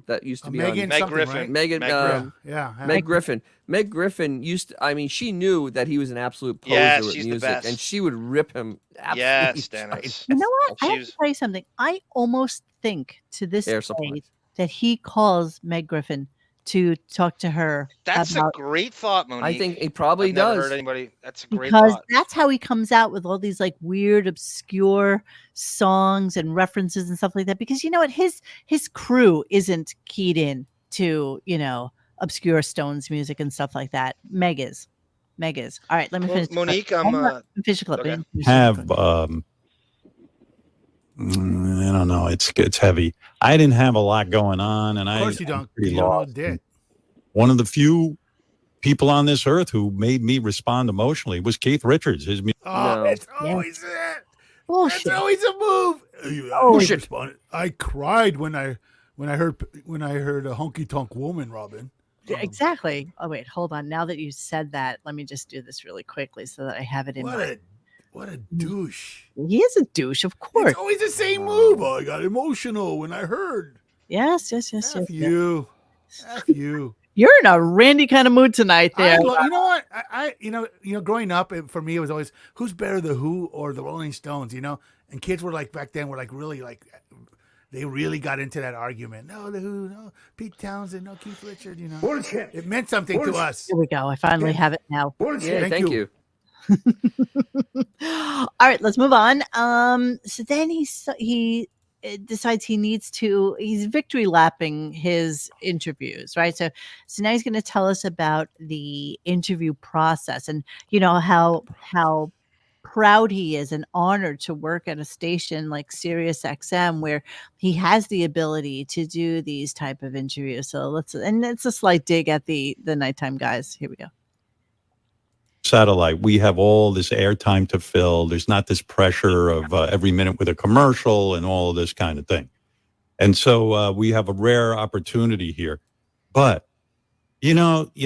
That used to be Megan on Meg something, Griffin. right? Megan. Meg Yeah. Meg Griffin. Meg Griffin used to, I mean, she knew that he was an absolute poser Yes, with she's the music, best. and she would rip him absolutely. Yes, Dennis. You know what? I She have was- to tell you something. I almost think to this Air day supply. that he calls Meg Griffin to talk to her That's about a great thought, Monique. I think he probably I've never does. heard anybody. That's a great because thought. that's how he comes out with all these like weird, obscure songs and references and stuff like that. Because you know what, his crew isn't keyed in to obscure Stones music and stuff like that. Meg is. All right, let me Well, finish. the clip. Monique, Hold on, finish the clip. okay. Let me finish the Have clip. I don't know. It's heavy. I didn't have a lot going on, and Of course I'm you don't. pretty You don't know lost. dick. One of the few people on this earth who made me respond emotionally was Keith Richards. His music. Oh, No. it's always it. Bullshit. That's always a move. Bullshit. I cried when I heard a honky tonk woman, Robin. Yeah, exactly. Oh wait, hold on. Now that you said that, let me just do this really quickly so that I have it in mind. What a douche. He is a douche, of course. It's always the same move. Oh, I got emotional when I heard. Yes. F yes. you. F you. You're in a randy kind of mood tonight there. You know what? Growing up, for me, it was always who's better, the Who or the Rolling Stones. And kids were like back then were like really like they really got into that argument. No, the Who, no Pete Townsend, no Keith Richards. Bullshit. It meant something to us. Here we go. I finally have it now. Yeah, Thank thank you. you. All right, let's move on. So then he decides he's victory lapping his interviews, right? So now he's going to tell us about the interview process and how proud he is and honored to work at a station like Sirius XM where he has the ability to do these type of interviews. So and it's a slight dig at the nighttime guys. Here we go. Satellite, we have all this airtime to fill. There's not this pressure of every minute with a commercial and all of this kind of thing. And so we have a rare opportunity here. But, you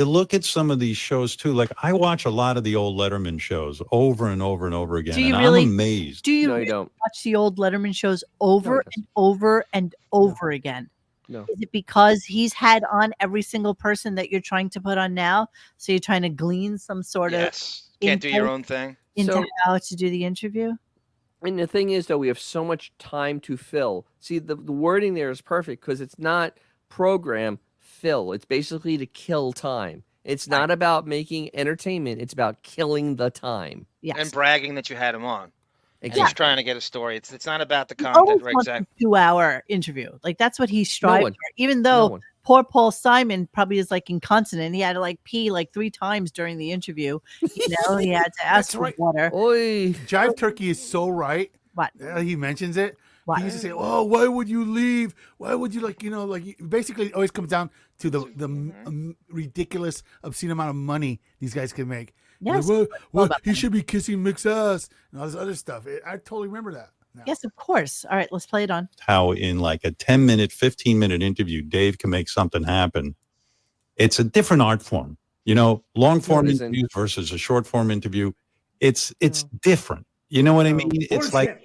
look at some of these shows too. Like I watch a lot of the old Letterman shows over and over and over again. Do you and really- I'm amazed. Do you No, you really don't. watch the old Letterman shows over No, he and over and over again? No. Is it because he's had on every single person that you're trying to put on now? So you're trying to glean some sort Yes. Can't do your insight own thing. into So- how to do the interview? And the thing is, though, we have so much time to fill. See, the wording there is perfect because it's not program fill. It's basically to kill time. It's not about making entertainment. It's about killing the time. Yes. And bragging that you had him on. And Exactly. he's trying to get a story. It's not about the He content, always right? wants Exactly. a 2-hour interview. Like that's what he strives one. for. Even No though one. poor Paul Simon probably is like incontinent. He had to like pee like 3 times during the interview. He had to ask That's for right. water. Oi. Jive Turkey is so right. What? He mentions it. What? He used to say, "Oh, why would you leave? Why would you basically it always comes down to the ridiculous, obscene amount of money these guys can make. Yes. Like, All about he money. should be kissing Mick's ass and all this other stuff. I totally remember that. now. Yes, of course. All right, let's play it on. How in like a 10-minute, 15-minute interview, Dave can make something happen. It's a different art form. Long form No, it isn't. interviews versus a short form interview. It's different. You know what I mean? It's like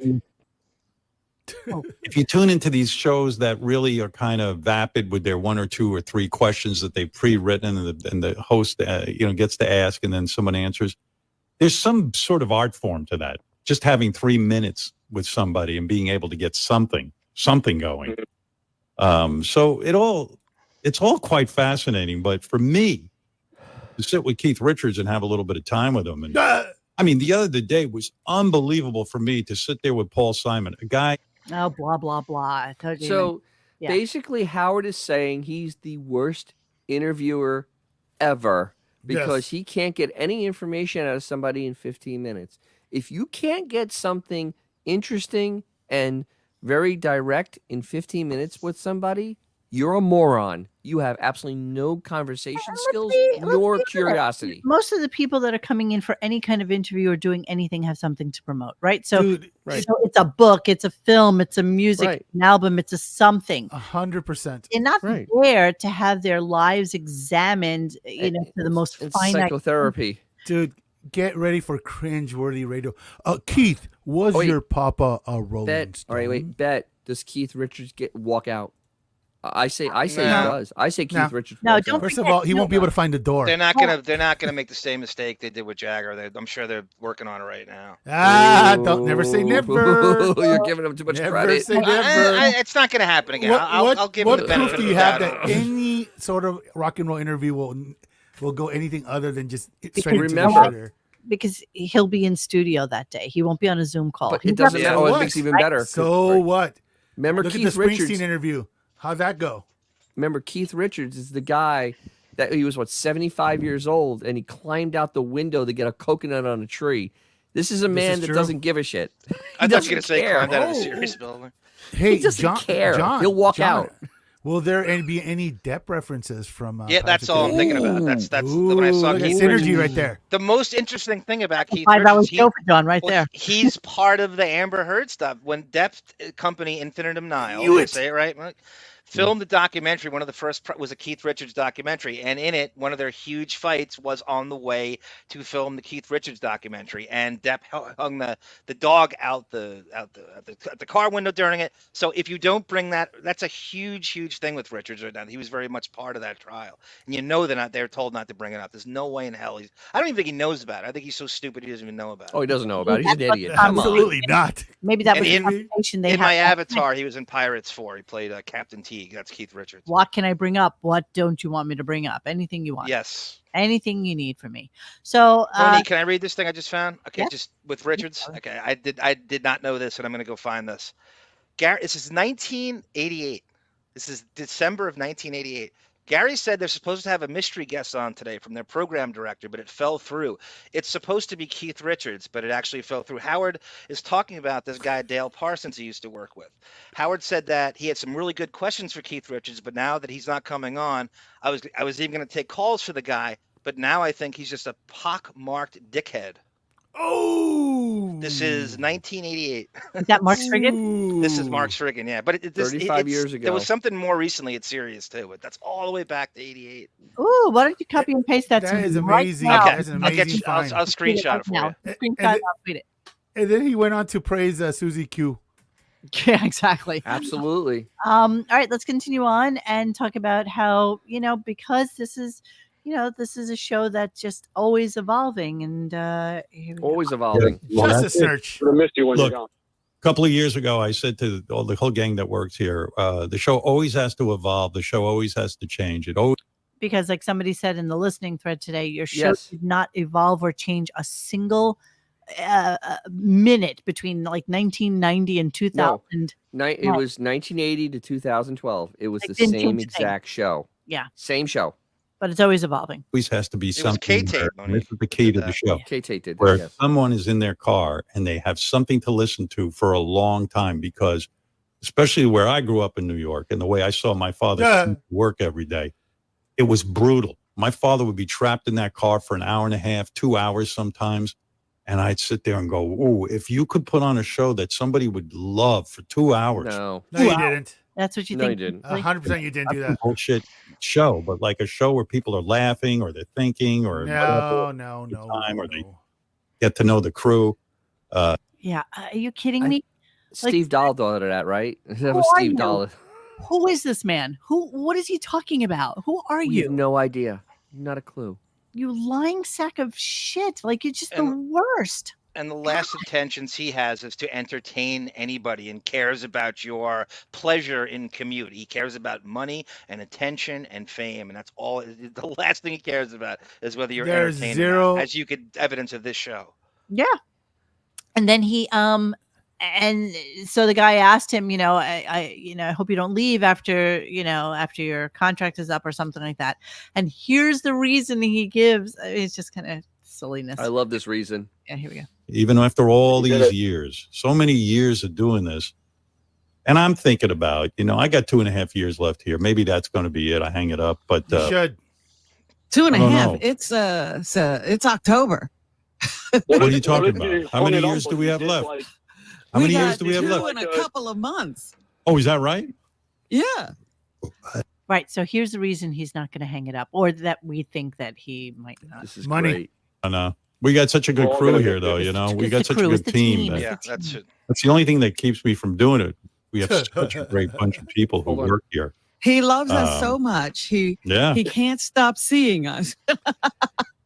if you tune into these shows that really are kind of vapid with their 1 or 2 or 3 questions that they've pre-written and the host gets to ask and then someone answers. There's some sort of art form to that. Just having 3 minutes with somebody and being able to get something going. So it's all quite fascinating. But for me, to sit with Keith Richards and have a little bit of time with him, and the other day was unbelievable for me to sit there with Paul Simon, a guy. Oh, blah, blah, blah. So basically, Howard is saying he's the worst interviewer ever because he can't get any information out of somebody in 15 minutes. If you can't get something interesting and very direct in 15 minutes with somebody, you're a moron. You have absolutely no conversation skills nor curiosity. Most of the people that are coming in for any kind of interview or doing anything have something to promote, right? So, Dude, so it's a book, it's a film, it's a music, an album, it's a something. 100%. They're not there to have their lives examined, to the most finite. Psychotherapy. Dude, get ready for cringe-worthy radio. Keith, was your papa a Rolling Stone? All right, wait. Bet. Does Keith Richards walk out? I say he No. does. I say Keith Richards. No, walks don't out. First of all, he won't be able to find the door. They're not gonna make the same mistake they did with Jagger. I'm sure they're working on it right now. Don't never say never. You're giving him too much Never credit. say never. It's not gonna happen again. I'll give him what the proof benefit do of you the have doubt. that any sort of rock and roll interview will go anything other than just straight into the Remember- shooter? Because he'll be in studio that day. He won't be on a Zoom call. But He's it doesn't got- matter. It makes it even better. So what? Remember Look Keith at the Springsteen Richards. interview. How'd that go? Remember Keith Richards is the guy that he was 75 years old and he climbed out the window to get a coconut on a tree. This is a man that true? doesn't give a shit. I thought you were doesn't gonna say care. climbed out of a serious building. Hey, He doesn't John, care. John, He'll walk John, out. Will there be any Depp references from? Yeah, that's all I'm thinking about. That's Ooh, when I saw look at Keith synergy Richards. right there. The most interesting thing about Keith 5 hours Richards, show for John right well, there. he's part of the Amber Heard stuff. When Depp Company Infinitum Nihil, Knew did I it. say it right? Mike? Filmed the documentary. One of the first was a Keith Richards documentary, and in it, one of their huge fights was on the way to film the Keith Richards documentary. And Depp hung the dog out the car window during it. So if you don't bring that, that's a huge thing with Richards right now. He was very much part of that trial, and they're told not to bring it up. There's no way in hell I don't even think he knows about it. I think he's so stupid he doesn't even know about it. Oh, he doesn't know about it. He's an idiot. Absolutely not. Maybe that And was the in- conversation they In had. my last Avatar, night. he was in Pirates 4. He played Captain Teague. That's Keith Richards. What can I bring up? What don't you want me to bring up? Anything you want. Yes. Anything you need from me. So, Ronnie, can I read this thing I just found? Okay, yeah. just with Richards. Okay, I did not know this, and I'm going to go find this. This is 1988. This is December of 1988. Gary said they're supposed to have a mystery guest on today from their program director, but it fell through. It's supposed to be Keith Richards, but it actually fell through. Howard is talking about this guy, Dale Parsons, he used to work with. Howard said that he had some really good questions for Keith Richards, but now that he's not coming on, I was even going to take calls for the guy, but now I think he's just a pock-marked dickhead. Oh, This is 1988. is that Mark Strigan? This is Mark Strigan, yeah. But 35 years ago. There was something more recently at Sirius too, but that's all the way back to 88. Ooh, why don't you copy and paste that? That to me is right amazing. now? That is an I'll get amazing you. I'll find. screenshot it right for now. you. Screenshot And it, I'll tweet it. And then he went on to praise Susie Q. Yeah, exactly. Absolutely. All right, let's continue on and talk about how, because this is a show that's just always evolving and here we go. Always evolving. Well, Just a that's it. search. Would have missed you when Look, you're gone. A couple of years ago, I said to the whole gang that works here, the show always has to evolve. The show always has to change. It always. Because like somebody said in the listening thread today, your show Yes. did not evolve or change a single minute between like 1990 and 2000. It was 1980 to 2012. It was It the didn't same change a thing. exact show. Yeah. Same show. But it's always evolving. always has to be was something. K-tape, where- Monique, This is the key did to the that. show. K-Tate did Where that, yes. someone is in their car and they have something to listen to for a long time because especially where I grew up in New York and the way I saw my father work every day. It was brutal. My father would be trapped in that car for an hour and a half, 2 hours sometimes. And I'd sit there and go, "Ooh, if you could put on a show that somebody would love for 2 hours." No, you didn't. That's what you no, think? you didn't. 100% you didn't do That's a that. bullshit show, but like a show where people are laughing or they're thinking or No. time, or they get to know the crew. Yeah. Are you kidding me? Steve Dahl thought of that, right? That Who was are Steve you? Dahl. Who is this man? What is he talking about? Who are We have you? no idea. Not a clue. You lying sack of shit. Like, you're just the And- worst. And the last intentions he has is to entertain anybody and cares about your pleasure in commute. He cares about money and attention and fame, and that's all. The last thing he cares about is whether you're There's entertained or zero- not, as you could evidence of this show. Yeah. And then he and so the guy asked him, I hope you don't leave after your contract is up or something like that. And here's the reason he gives. It's just kind of silliness. I love this reason. Yeah, here we go. Even after all these years, so many years of doing this. And I'm thinking about, I got 2.5 years left here. Maybe that's going to be it. I hang it up. But You should. 2.5. know. It's October. what are you talking about? How many years do we have left? How many years do we have two left? in a couple of months. Oh, is that right? Yeah. Right. So here's the reason he's not going to hang it up, or that we think that he might not. This is Money. great. And we got such a good Well, crew I'm here, gonna though. get We It's got the such crew, a it's good the team. team. that- Yeah, It's a that's team. it. That's the only thing that keeps me from doing it. We have such a great bunch of people who Hold on. work here. He loves us so much. He can't stop seeing us.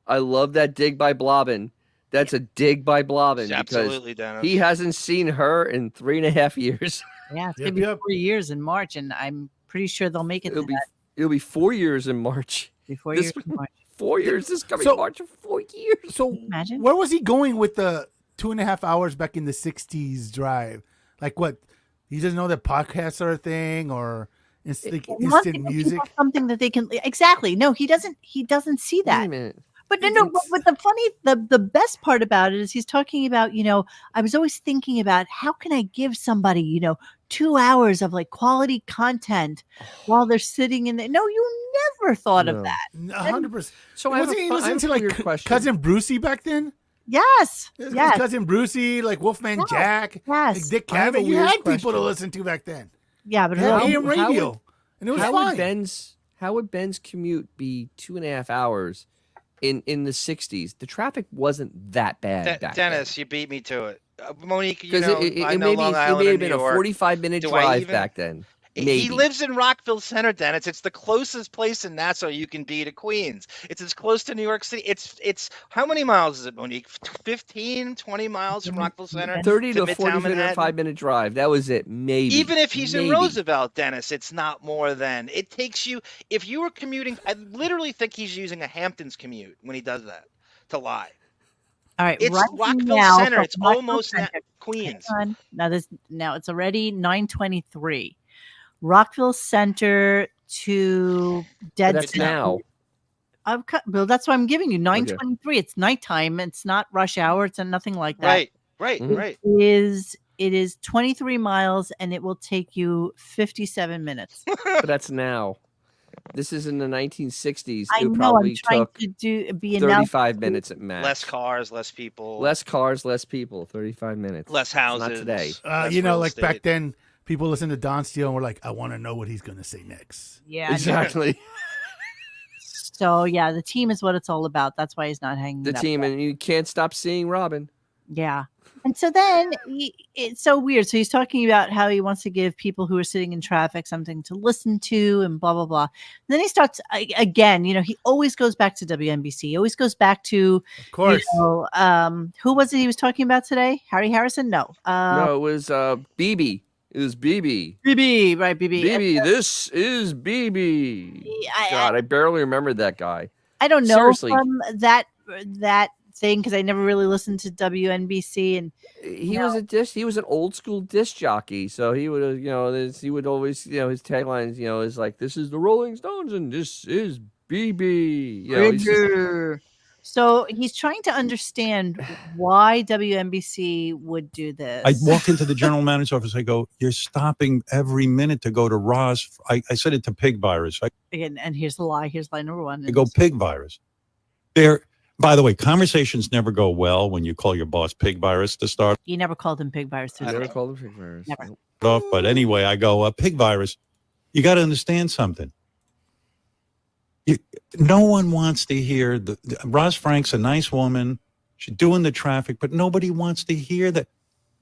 I love that dig by Blobbin. That's a dig by Blobbin because Absolutely, Dennis. he hasn't seen her in 3.5 years. Yeah, it's Yep, gonna be yep. 4 years in March, and I'm pretty sure they'll make it to that It'll be 4 years in March. before this- years in March. 4 years this coming So- March. 4 years. So Imagine. where was he going with the 2.5 hours back in the 60s drive? Like what? He doesn't know that podcasts are a thing, or like He wants to instant give music? people something that they can exactly. No, he doesn't see Wait a that. minute. But but the best part about it is he's talking about, I was always thinking about how can I give somebody, 2 hours of like quality content while they're sitting in there. No, you never thought of No. that. 100%. So I have Wasn't a he fu- I listening have to a like weird question. Cousin Brucey back then? Yes. His Yes. Cousin Brucey, like Wolfman Yes. Jack, Yes. like Dick I have a Cavett. You weird had people to question. listen to back then. Yeah, but You had How- AM how radio, would- and it was How fine. would Ben's commute be 2.5 hours in the 60s? The traffic wasn't that bad back Dennis, you beat me to it. Monique, then. Because I know Long Island it may and have New been a York. 45-minute Do I drive even- back then. He Maybe. lives in Rockville Center, Dennis. It's the closest place in Nassau you can be to Queens. It's as close to New York City. It's how many miles is it, Monique? 15, 20 miles from Rockville Center? 30 to Midtown 45-minute drive. That was it. Maybe. Even if he's in Maybe. Roosevelt, Dennis, it's not more than it takes you. If you were commuting, I literally think he's using a Hamptons commute when he does that to lie. All right. It's right Rockville now, Center. from It's Rockville almost Center- Queens. Hang on. Now it's already 9:23. Rockville Center to Dead That's Center. now. Bill, that's what I'm giving you. 9:23. It's nighttime. It's not rush hour. It's nothing like that. Right, Mhm. right. It is 23 miles, and it will take you 57 minutes. But that's now. This is in the 1960s. I It know. I'm probably trying took to be announced. 35 minutes at max. Less cars, less people, Less cars, less people. 35 minutes. less It's houses. Not today. less You know, real like back estate. then, people listened to Don Steele and were like, "I want to know what he's going to say next." Yeah. Exactly. So yeah, the team is what it's all about. That's why he's not hanging The it up team, yet. and you can't stop seeing Robin. Yeah. And so then it's so weird. So he's talking about how he wants to give people who are sitting in traffic something to listen to and blah, blah, blah. And then he starts again, he always goes back to WNBC. He always goes back to, Of course. who was it he was talking about today? Harry Harrison? No. No, it was BB. It was BB. BB, right? BB. BB, this is BB. God, I barely remember that guy. I don't know Seriously. from that thing because I never really listened to WNBC and He was an old school disc jockey, so he would he would always his taglines is like, this is the Rolling Stones and this is BB. He's just- So he's trying to understand why WNBC would do this. I walk into the general manager's office. I go, "You're stopping every minute to go to Roz." I said it to pig virus. And here's the lie. Here's lie number one. I go pig virus. There. By the way, conversations never go well when you call your boss pig virus to start You never called him pig virus. I never called him pig virus. Never. off. But anyway, I go, pig virus. You got to understand something. No one wants to hear Roz Frank's a nice woman. She's doing the traffic, but nobody wants to hear that.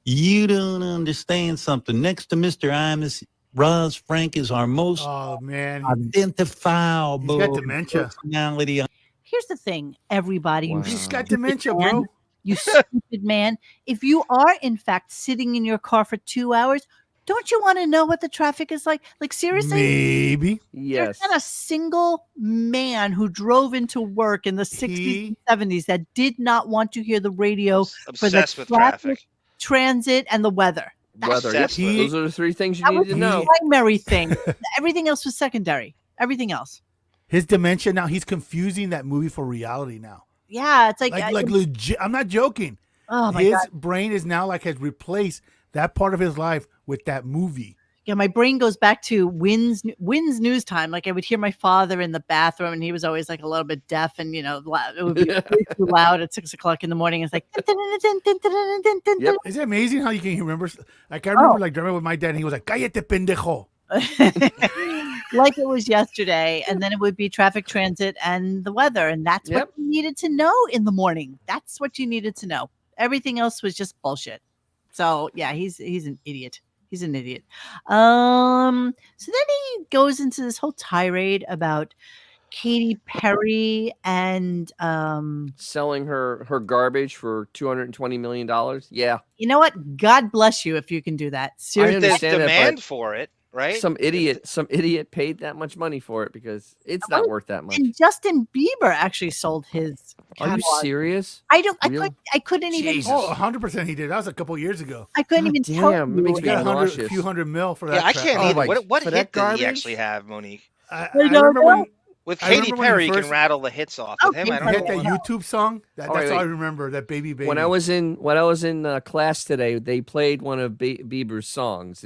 You don't understand something. Next to Mr. Imus, Roz Frank is our most identifiable He's got dementia. personality. Here's the thing, everybody. Wow. He's got dementia, bro. You stupid man. If you are, in fact, sitting in your car for 2 hours, don't you want to know what the traffic is like? Like, seriously? Maybe. Yes. There's not a single man who drove into work in the 60s and 70s that did not want to hear the radio for the Obsessed with traffic. transit, and the weather. Weather. Yep. Obsessed with Those are the three things you That need was to the know. primary thing. Everything else was secondary. Everything else. His dementia now, he's confusing that movie for reality now. Yeah, it's like legit. I'm not joking. oh my His God. brain is now has replaced that part of his life with that movie. Yeah, my brain goes back to Wynn's news time. Like I would hear my father in the bathroom, and he was always like a little bit deaf, and it would be way too loud at 6 o'clock in the morning. It's like, Yep. Is it amazing how you can remember? Like I remember driving with my dad, and he was like, "Cállate, pendejo." like it was yesterday. And then it would be traffic, transit, and the weather, and that's what you needed to know in the morning. That's what you needed to know. Everything else was just bullshit. So yeah, he's an idiot. He's an idiot. So then he goes into this whole tirade about Katy Perry and selling her garbage for $220 million. Yeah. You know what? God bless you if you can do that. Seriously. There's demand for it, right? Some idiot paid that much money for it because it's not worth that much. And Justin Bieber actually sold his catalog. Are you serious? I couldn't Jesus. even. Oh, 100% he did. That was a couple years ago. I couldn't even tell Damn, it you. makes He me got nauseous. a few hundred mil for that. Yeah, I crap. can't either. What for hit that did garbage? he actually have, Monique? I remember when With I Katy remember when he Perry, you first- can rattle the hits off. With him, I he don't had know. that YouTube song. That's wait, all I wait. remember. That baby. When I was in class today, they played one of Bieber's songs.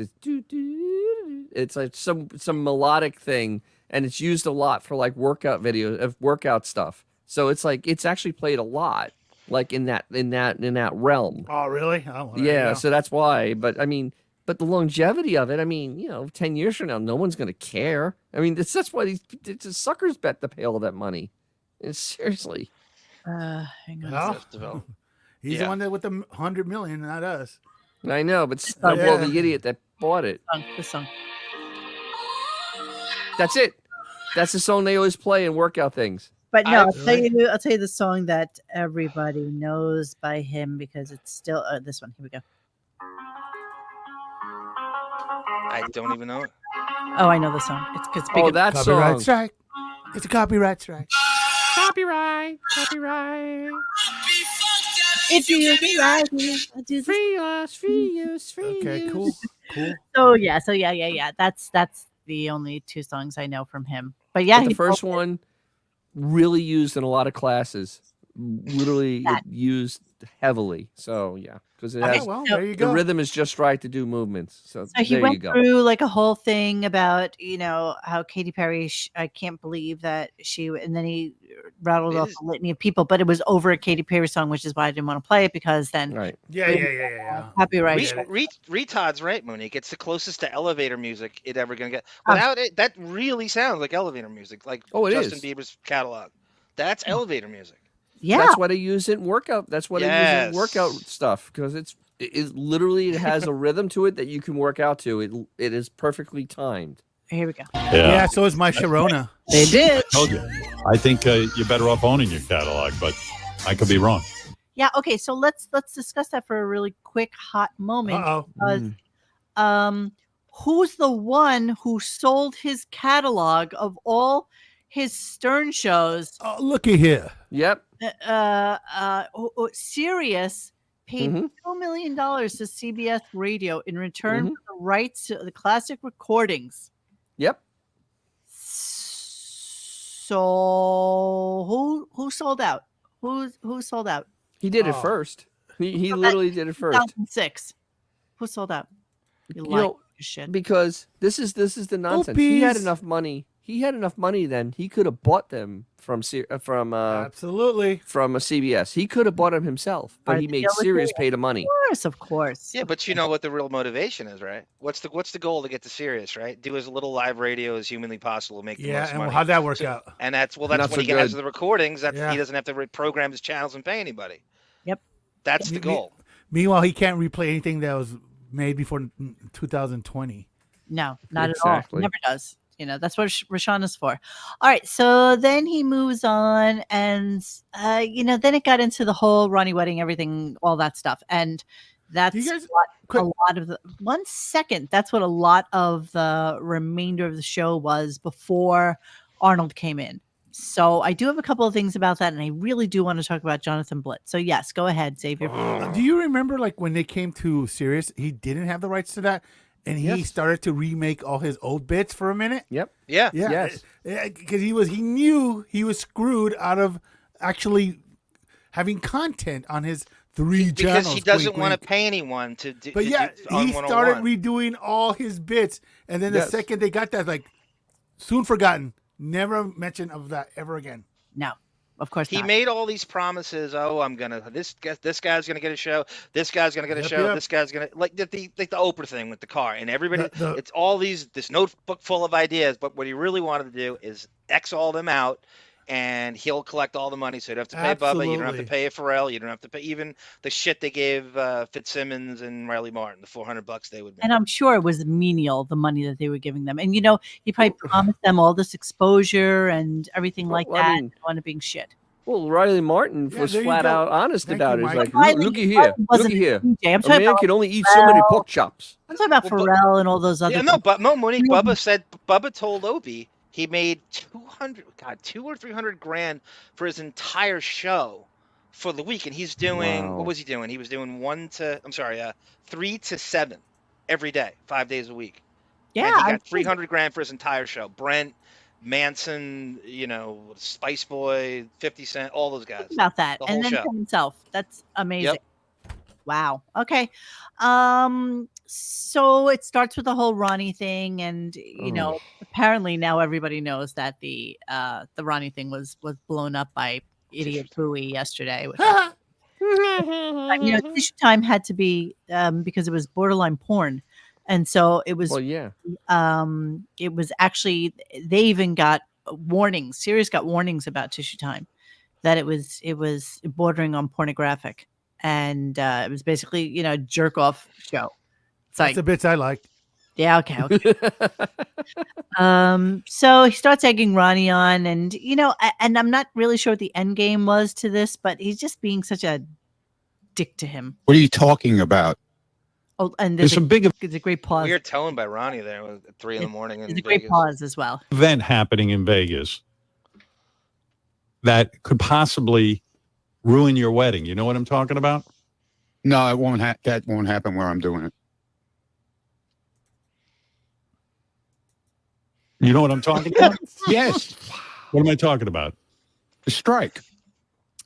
It's like some melodic thing, and it's used a lot for like workout videos of workout stuff. So it's like it's actually played a lot, like in that realm. Oh, really? Oh, Yeah, so that's why. But I mean, the longevity of it. I mean, 10 years from now, no one's gonna care. I mean, that's why it's a sucker's bet to pay all that money. Seriously. Hang on. Well, he's the one that with the 100 million, not us. I know, but Oh, well, yeah. the idiot that bought it. This song. That's it. That's the song they always play in workout things. But no, I'll tell you the song that everybody knows by him because it's still this one. Here we go. I don't even know it. Oh, I know the song. It's big. Oh, that Copyright song. strike. It's a copyright strike. Copyright. If you right, Free us. Okay, cool. So yeah. That's the only two songs I know from him. But yeah, But the he first sold it. one really used in a lot of classes. Literally used heavily. So yeah, because it has there you the go. rhythm is just right to do movements. So he there you went go. through like a whole thing about how Katy Perry. I can't believe that and then he rattled off a litany of people, but it was over a Katy Perry song, which is why I didn't want to play it because then Right. Yeah. copyright. Retard's right, Monique. It's the closest to elevator music it ever gonna get. Without it, that really sounds like elevator music, like it Justin is. Bieber's catalog. That's elevator music. Yeah, That's why they use it in workout. That's why they use it in workout stuff because it has a rhythm to it that you can work out to. It is perfectly timed. Here we go. Yeah, so is my Sharona. They did. I told you. I think you're better off owning your catalog, but I could be wrong. Yeah. Okay. So let's discuss that for a really quick hot moment. Uh-oh. Who's the one who sold his catalog of all his Stern shows? Oh, looky here. Yep. Sirius paid $2 million to CBS Radio in return for the rights to the classic recordings. Yep. So who sold out? Who sold out? He did it first. He literally did it first. 2006. Who sold out? You know, shit. Because this is the nonsense. He had enough money. He had enough money then. He could have bought them from absolutely from a CBS. He could have bought them himself, but he made Sirius pay the money. Of course. Yeah, but you know what the real motivation is, right? What's the goal to get to Sirius, right? Do as little live radio as humanly possible, make the most money. How'd that work out? And that's when he has the recordings. He doesn't have to reprogram his channels and pay anybody. Yep. That's the goal. Meanwhile, he can't replay anything that was made before 2020. No, not at all. Never does. You know, that's what Rashawn is for. All right. So then he moves on then it got into the whole Ronnie wedding, everything, all that stuff. And that's a lot of the 1 second. That's what a lot of the remainder of the show was before Arnold came in. So I do have a couple of things about that. And I really do want to talk about Jonathan Blitt. So yes, go ahead, Xavier. Do you remember when they came to Sirius, he didn't have the rights to that? And he started to remake all his old bits for a minute. Yep. Yeah. Yes. Because he knew he was screwed out of actually having content on his 3 channels. Because he doesn't want to pay anyone to do. But he started redoing all his bits, and then the second they got that, soon forgotten, never mention of that ever again. No. Of course he made all these promises. Oh, this guy's gonna get a show. This guy's gonna get a show. Yep. This guy's gonna like the Oprah thing with the car and everybody. It's all this notebook full of ideas. But what he really wanted to do is X all them out, and he'll collect all the money. So you don't have to pay Bubba. You don't have to pay Pharrell. You don't have to pay even the shit they gave Fitzsimmons and Riley Martin, the $400 they would make. And I'm sure it was menial, the money that they were giving them. And, he probably promised them all this exposure and everything that. And wound up being shit. Well, Riley Martin was flat out honest about it. He's like, looky here. A man can only eat so many pork chops. I'm talking about Pharrell and all those other. Yeah, no, but Monique, Bubba told Opie he made 200 or 300 grand for his entire show for the week, and he's doing what was he doing? He was doing 3 to 7 every day, 5 days a week. Yeah, and he got 300 grand for his entire show. Brent, Manson, Spice Boy, 50 Cent, all those guys. Think about that, the and then show. Himself. That's amazing. Yep. Wow. Okay. So it starts with the whole Ronnie thing, and apparently now everybody knows that the Ronnie thing was blown up by Idiot Bowie yesterday. Which Tissue Time had to be because it was borderline porn, and so it was. Well, yeah. It was actually they even got warnings. Sirius got warnings about Tissue Time that it was bordering on pornographic. And it was basically, a jerk off show. It's That's the bits I liked. Yeah, okay. So he starts egging Ronnie on, and and I'm not really sure what the end game was to this, but he's just being such a dick to him. What are you talking about? Oh, and there's some big it's a great pause. Weird tone by Ronnie there at 3 in the morning. It's a great pause as well. Event happening in Vegas that could possibly ruin your wedding. You know what I'm talking about? No, it won't. That won't happen where I'm doing it. You know what I'm talking about? Yes. What am I talking about? The strike.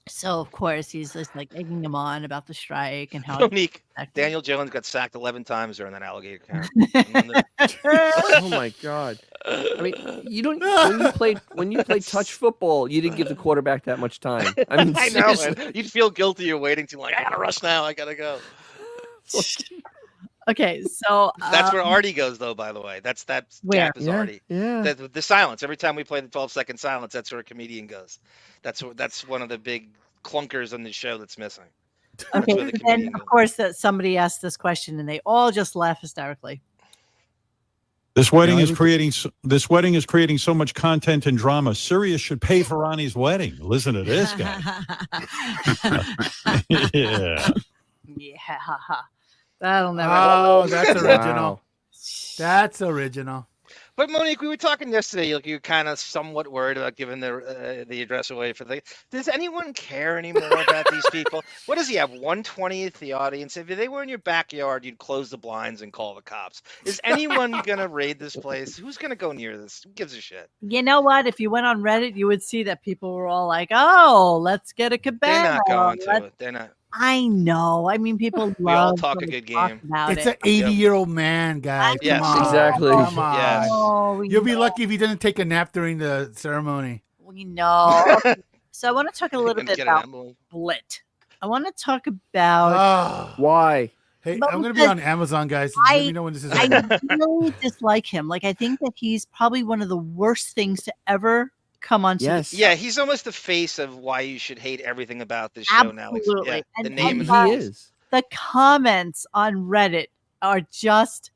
So of course he's just egging him on about the strike and how Monique, Daniel Jones got sacked 11 times during that alligator count. Oh my God! I mean, you don't when you played touch football, you didn't give the quarterback that much time. I mean, I know, man. You'd feel guilty. You're waiting too long. I gotta rush now. I gotta go. Okay, so that's where Artie goes, though. By the way, that's where is Artie. Yeah. The silence. Every time we play the 12-second silence, that's where a comedian goes. That's one of the big clunkers on the show that's missing. Okay, then of course that somebody asked this question, and they all just laugh hysterically. This wedding is creating so much content and drama. Sirius should pay for Ronnie's wedding. Listen to this guy. Yeah. That'll never. Oh, that's original. Wow. That's original. But Monique, we were talking yesterday. Like you're kind of somewhat worried about giving the address away for the. Does anyone care anymore about these people? What does he have? 1/20th the audience. If they were in your backyard, you'd close the blinds and call the cops. Is anyone gonna raid this place? Who's gonna go near this? Who gives a shit? You know what? If you went on Reddit, you would see that people were all like, "Oh, let's get a cabana." They're not going to it. They're not. I know. I mean, people We all love talk to a good talk game. about It's it. an 80-year-old man, guys. Yes, Come on. exactly. Come on. Yes. Oh, You'll be know. lucky if he doesn't take a nap during the ceremony. We know. So I want to talk a little Gonna bit get an about envelope. Blitt. I want to talk about. Ah. Why? Hey, But I'm going to be because on Amazon, guys. I- Let me know when this is I over. really dislike him. Like, I think that he's probably one of the worst things to ever come onto. Yes. The Yeah, he's almost the face of why you should hate everything about this show now. Like, Absolutely. yeah, the And- name and, and He the is. The comments on Reddit are just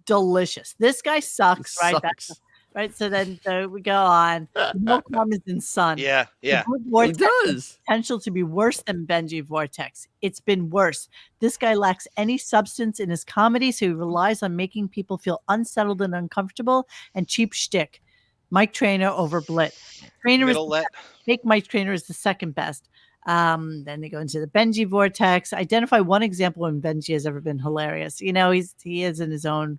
delicious. This guy sucks, right? Sucks. Right. So then we go on. No comments in Sun. Yeah, yeah. The Blitt He Vortex has does. potential to be worse than Benji Vortex. It's been worse. This guy lacks any substance in his comedy, so he relies on making people feel unsettled and uncomfortable and cheap shtick. Mike Trainer over Blitt. Trainer is Middle let. Fake Mike Trainer is the second best. Then they go into the Benji Vortex. Identify one example when Benji has ever been hilarious. You know, he is in his own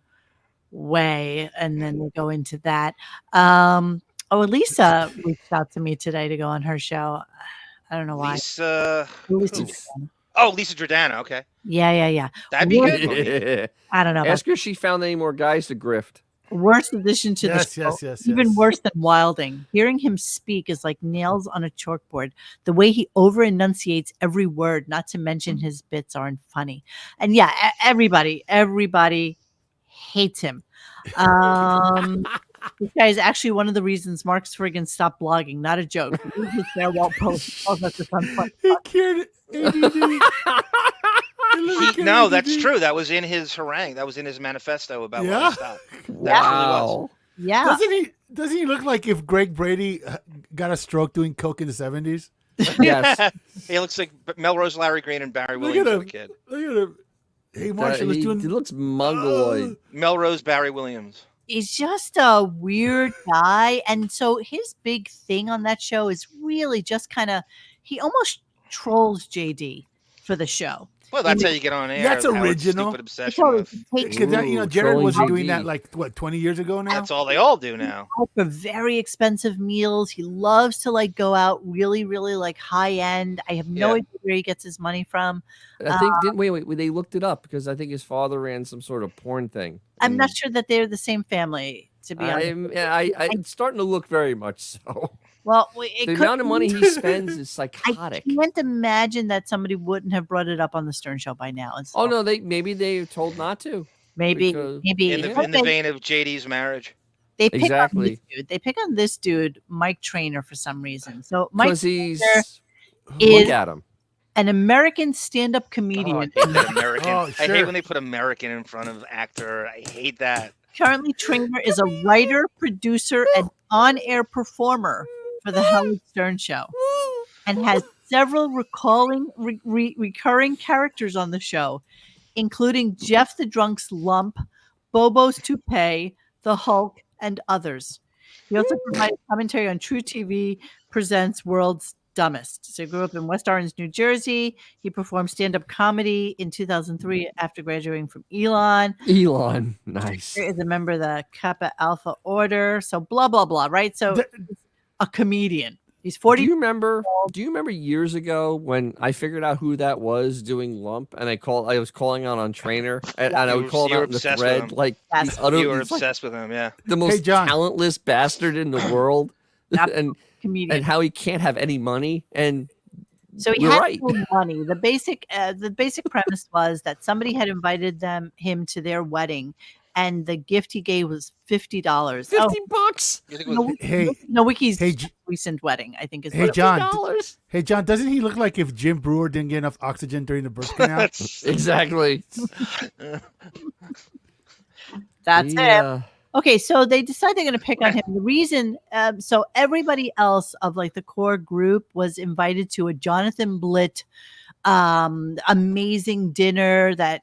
way, and then they go into that. Lisa reached out to me today to go on her show. I don't know why. Lisa. Lisa who? Giordano. Oh, Lisa Giordano. Okay, Yeah. that'd be Worst- good. Monique. I don't know. Ask her if she found any more guys to grift. Worst addition to Yes, the show. yes. Even worse than Wilding. Hearing him speak is like nails on a chalkboard. The way he over enunciates every word, not to mention his bits aren't funny. And yeah, everybody hates him. This guy is actually one of the reasons Mark Spriggans stopped blogging. Not a joke. His farewell post. Oh, that's a fun part. He cured ADD. No, that's true. That was in his harangue. That was in his manifesto about why Yeah. he stopped. That really was. Wow. Yeah. Doesn't he look like if Greg Brady got a stroke doing coke in the 70s? Yes. He looks like Melrose, Larry Green, and Barry Look Williams at as a him. kid. Look at him. Hey, Marshall is he doing. looks mongoloid. Melrose, Barry Williams. He's just a weird guy. And so his big thing on that show is really just kind of, he almost trolls JD for the show. Well, that's how you get on air. That's Howard's original. Stupid obsession Totally with. takes Because that, Jared trolling wasn't JD. doing that like what 20 years ago now. That's all they all do now. for very expensive meals. He loves to like go out really, really like high end. I have no Yeah. idea where he gets his money from. I think didn't wait. They looked it up because I think his father ran some sort of porn thing. I'm not sure that they're the same family, to be honest. It's starting to look very much so. Well, it The could amount of money he spends is psychotic. I can't imagine that somebody wouldn't have brought it up on the Stern Show by now. And Oh so no, maybe they told not to. maybe because- In the vein of JD's marriage. they pick on Exactly. this dude. They pick on this dude, Mike Trainer, for some reason. So Mike Because he's Trainer look is at him. an American stand-up Oh, comedian. I hate that American. Oh, I hate sure. when they put American in front of actor. I hate that. Currently, Trainer is a writer, producer, and on-air performer for the Howard Stern Show, and has several recurring characters on the show, including Jeff the Drunk's Lump, Bobo's Toupee, the Hulk, and others. He also provided commentary on True TV Presents World's Dumbest. So he grew up in West Orange, New Jersey. He performed stand-up comedy in 2003 after graduating from Elon. Elon, nice. He is a member of the Kappa Alpha Order. So blah, blah, blah, right? So a comedian. He's 40. Do you remember years ago when I figured out who that was doing Lump, and I was calling out on Trainer, and I would call You it were out in the obsessed with thread him. like Yes. the You were he's like obsessed with him, yeah. the most John. talentless bastard in the world, Yep. and Comedian. how he can't have any money. And So he you're had right. no money. The basic premise was that somebody had invited him to their wedding, and the gift he gave was $50. $50. You think it was Hey, No, Wiki's Hey, recent wedding, I think is. hey, what it John. $50. Hey, John, doesn't he look like if Jim Brewer didn't get enough oxygen during the birth canal? Exactly. was. That's it. Okay, so they decide they're going to pick on him. The reason, so everybody else of like the core group was invited to a Jonathan Blitt amazing dinner that,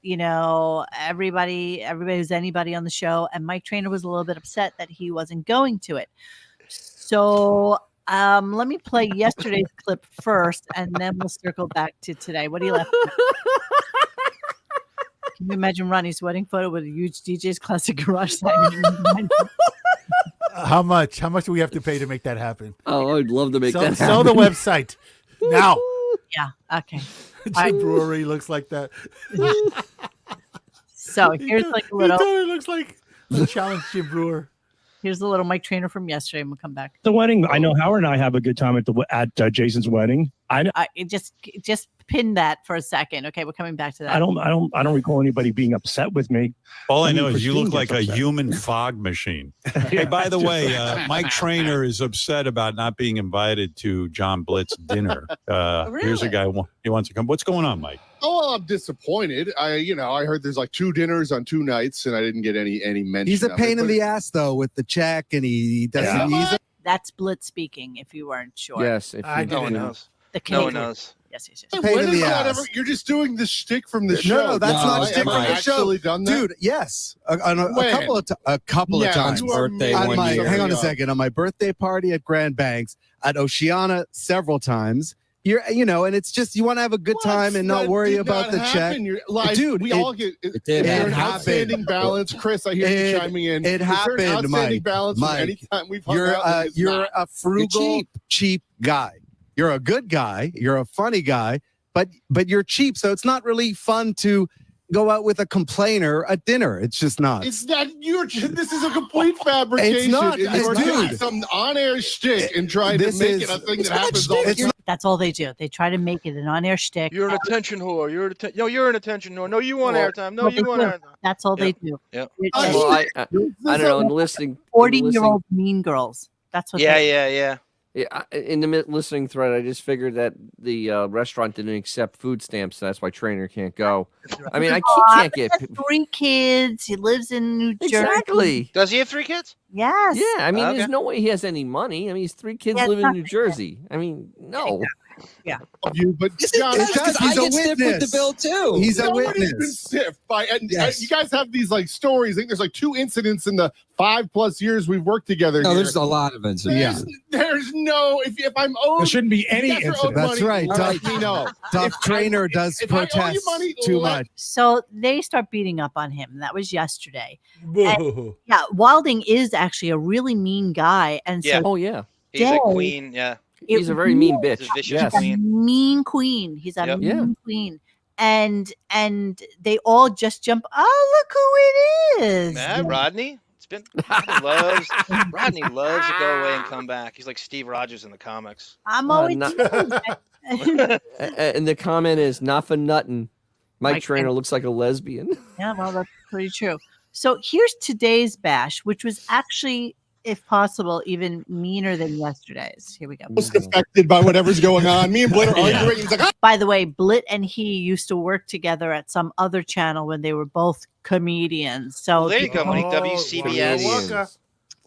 everybody who's anybody on the show, and Mike Trainer was a little bit upset that he wasn't going to it. So let me play yesterday's clip first, and then we'll circle back to today. What do you left? Can you imagine Ronnie's wedding photo with a huge DJ's Classic Garage sign? How much do we have to pay to make that happen? Oh, I'd love to make that happen. Sell the website now. Yeah. Okay. Jim Brewery looks like that. So here's like a little. He totally looks like a challenge Jim Brewer. Here's a little Mike Trainer from yesterday, and we'll come back. The wedding. I know Howard and I have a good time at Jason's wedding. Just pin that for a second. Okay, we're coming back to that. I don't recall anybody being upset with me. All I know is you look like a human fog machine. Hey, by the way, Mike Trainer is upset about not being invited to John Blitt's dinner. Really? Here's a guy he wants to come. What's going on, Mike? Oh, I'm disappointed. I heard there's like 2 dinners on 2 nights, and I didn't get any mention. He's a pain in the ass though with the check, and he doesn't. Yeah. That's Blitt speaking. If you weren't sure. Yes. No one knows. No one knows. Yes. Pain When in is the that ass. ever? You're just doing the shtick from the show. No, that's not a shtick from the show. Actually done that? Dude, yes. A couple of times. Birthday Hang on a second. On my birthday party at Grand Banks, at Oceana several times. And it's just you want to have a good time and not worry about the check. Dude, we all get it did. You're It an happened. outstanding balance, Chris. I hear you chiming in. It happened, outstanding Mike. balance Mike, anytime we've hung out. You're a frugal, cheap guy. You're a good guy. You're a funny guy, but you're cheap. So it's not really fun to go out with a complainer at dinner. It's just not. It's not. This is a complete fabrication. It's not. You're doing some on-air shtick and trying to make it a thing that happens all the time. That's all they do. They try to make it an on-air shtick. You're an attention whore. You're an attention whore. No, you want airtime. No, you want airtime. That's all they do. Yeah. Well, I don't know. I'm listening. 40-year-old mean girls. That's what. Yeah. Yeah, in the listening thread, I just figured that the restaurant didn't accept food stamps, so that's why Trainer can't go. I mean, I can't get 3 kids. He lives in New Jersey. Exactly. Does he have 3 kids? Yes. Yeah, I mean, Okay. there's no way he has any money. I mean, he's 3 kids living in New Jersey. I mean, no. Yeah. You, but John, he's a witness. with the bill too. He's a nobody's been witness. stiffed by. And Yes. you guys have these like stories. I think there's like 2 incidents in the 5+ years we've worked together. No, here. there's a lot of incidents. There's no. If I'm owed, There shouldn't be any you guys are owed incident. That's money, right. let me know. Tough Trainer does if I owe you protest money, too let- much. So they start beating up on him. That was yesterday. Boo. Yeah, Wilding is actually a really mean guy, and so Yeah. Oh, yeah. He's a Day. queen. Yeah. He's a very mean bitch. He's a vicious Yes. queen. mean queen. He's a Yep. mean queen. And they all just jump. Oh, look who it is! Yeah, Rodney. It's been Rodney loves to go away and come back. He's like Steve Rogers in the comics. I'm always. And the comment is, not for nothing. Mike Mike Trainer Trainer. looks like a lesbian. Yeah, well, that's pretty true. So here's today's bash, which was actually, if possible, even meaner than yesterday's. Here we go. Most affected by whatever's going on. Me and Blitt are arguing. He's like, By the way, Blitt and he used to work together at some other channel when they were both comedians. So Well, there you go, Mike. Oh, WCBS Comedians.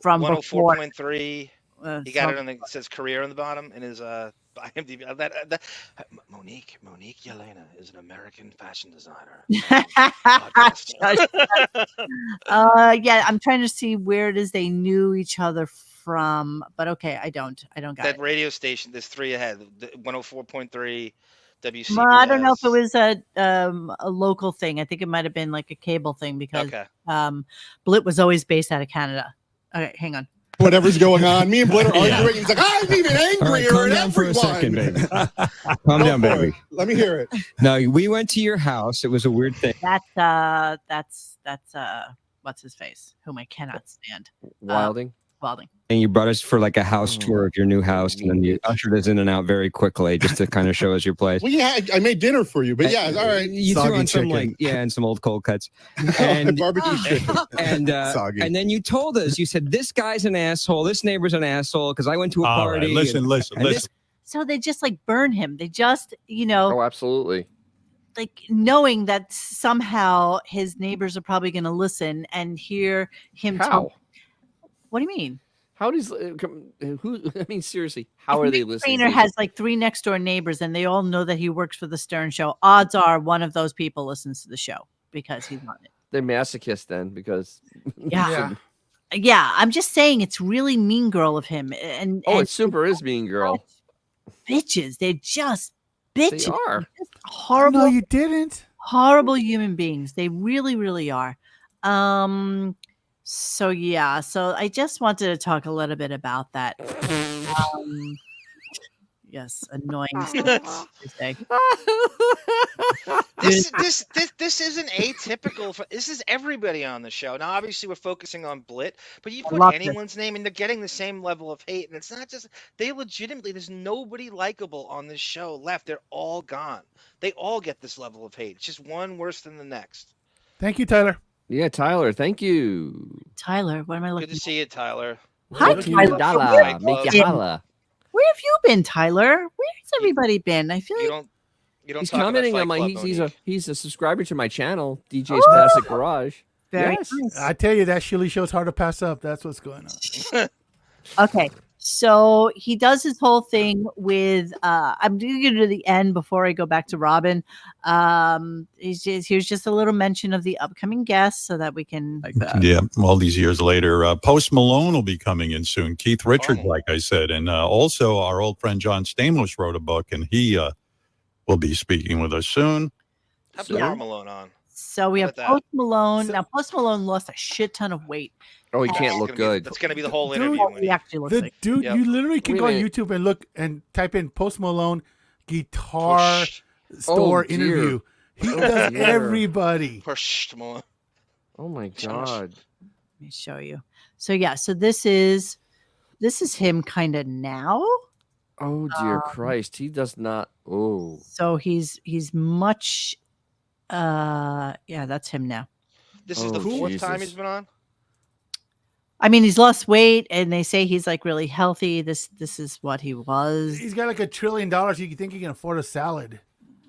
from before. 104.3. He got it on the it says career on the bottom in his IMDb. Monique Yelena is an American fashion designer. Yeah, I'm trying to see where it is they knew each other from, but okay, I don't got That it. radio station, there's 3 ahead. 104.3 WCBS. Well, I don't know if it was a local thing. I think it might have been like a cable thing because Okay. Blitt was always based out of Canada. Okay, hang on. whatever's going on. Me and Blitt are arguing. He's like, I'm even All right, angrier calm at down for a everyone. second, baby. Calm down, baby. Let me hear it. No, we went to your house. It was a weird thing. That's what's his face, whom I cannot stand. Wilding. Wilding. And you brought us for like a house tour of your new house, and then you ushered us in and out very quickly just to kind of show us your place. Well, yeah, I made dinner for you, but yeah, all right. You threw Soggy on some chicken. and some old cold cuts. And Barbecue chicken. Soggy. and then you told us, you said, this guy's an asshole, this neighbor's an asshole, because I went to a All party. right, listen. and this- So they just like burn him. They just, Oh, absolutely. like knowing that somehow his neighbors are probably going to listen and hear him How? talk. What do you mean? Howdy's who? I mean, seriously, how are they listening? Trainer has like 3 next door neighbors, and they all know that he works for the Stern Show. Odds are one of those people listens to the show because he's on it. They're masochists then, because Yeah. I'm just saying it's really mean girl of him, and it super is mean girl. Bitches, they're just bitches. They are just horrible. No, you didn't. Horrible human beings. They really, really are. So yeah, so I just wanted to talk a little bit about that. Yes, annoying. This isn't atypical. This is everybody on the show. Now, obviously, we're focusing on Blitt, but you put anyone's name and they're getting the same level of hate. And it's not just they legitimately. There's nobody likable on this show left. They're all gone. They all get this level of hate. It's just one worse than the next. Thank you, Tyler. Yeah, Tyler. Thank you. Tyler, what am I looking? Good to see you, Tyler. Hi, Tyler. Make you holla. Where have you been, Tyler? Where's everybody been? I feel like you don't. He's talk about commenting Fight on my. Club, He's a subscriber to my channel, DJ's Classic Garage. Very Yes. nice. I tell you, that Shilly show's hard to pass up. That's what's going on. Okay, so he does his whole thing with I'm doing it to the end before I go back to Robin. Here's just a little mention of the upcoming guests so that we can like that. Yeah, all these years later, Post Malone will be coming in soon. Keith Richards, like I said, and also our old friend John Stamos wrote a book, and he will be speaking with us soon. Have Post Malone on. So we have Post Malone. Now Post Malone lost a shit ton of weight. Oh, he can't look good. That's going to be the whole Dude, interview. He actually looks like. Dude, you literally can go on YouTube and look and type in Post Malone guitar store interview. He does everybody. Post Malone. Oh my god. Let me show you. So yeah, so this is him kind of now. Oh dear Christ, he does not. Oh. So he's much. Yeah, that's him now. This is the fourth time he's been on. I mean, he's lost weight, and they say he's like really healthy. This is what he was. He's got like $1 trillion. You think he can afford a salad?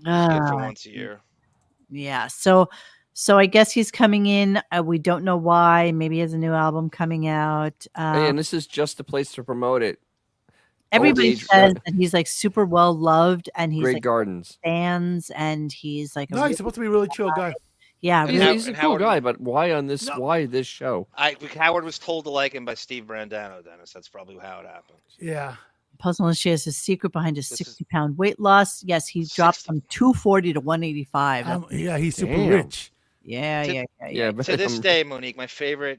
Good for once a year. Yeah. So I guess he's coming in. We don't know why. Maybe he has a new album coming out. And this is just a place to promote it. Everybody says that he's like super well loved, and he's great like gardens, fans, and he's like he's supposed to be a really chill guy. Yeah, he's a cool guy, but why on this? No. Why this show? Howard was told to like him by Steve Brandano, Dennis. That's probably how it happened. Yeah. Post Malone shares his secret behind his 60-pound weight loss. Yes, he dropped from 240 to 185. Yeah, he's super rich. Yeah. To this day, Monique, my favorite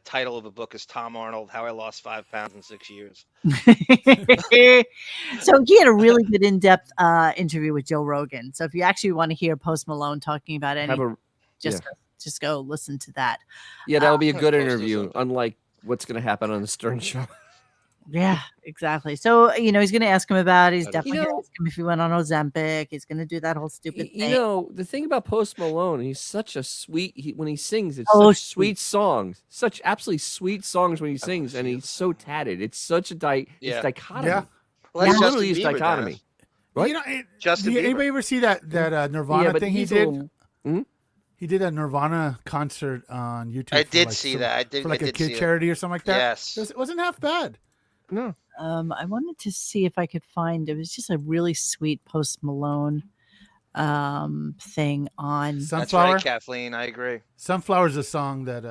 title of the book is Tom Arnold: How I Lost 5 Pounds in 6 Years. So he had a really good in-depth interview with Joe Rogan. So if you actually want to hear Post Malone talking about anything, just go listen to that. Yeah, that'll be a good interview, unlike what's going to happen on the Stern Show. Yeah, exactly. So, he's going to ask him about it. He's definitely going to ask him if he went on Ozempic. He's going to do that whole stupid thing. The thing about Post Malone, he's such a sweet, when he sings, it's such sweet songs, such absolutely sweet songs when he sings, and he's so tatted. It's such a it's dichotomy. Yeah. Well, literally is dichotomy. Right? Did anybody ever see that Nirvana thing he did? He did a Nirvana concert on YouTube. I did see that. I did for like a kid charity or something like that. Yes. It wasn't half bad. No. I wanted to see if I could find. It was just a really sweet Post Malone thing on Sunflower. That's right, Kathleen. I agree. Sunflower is a song that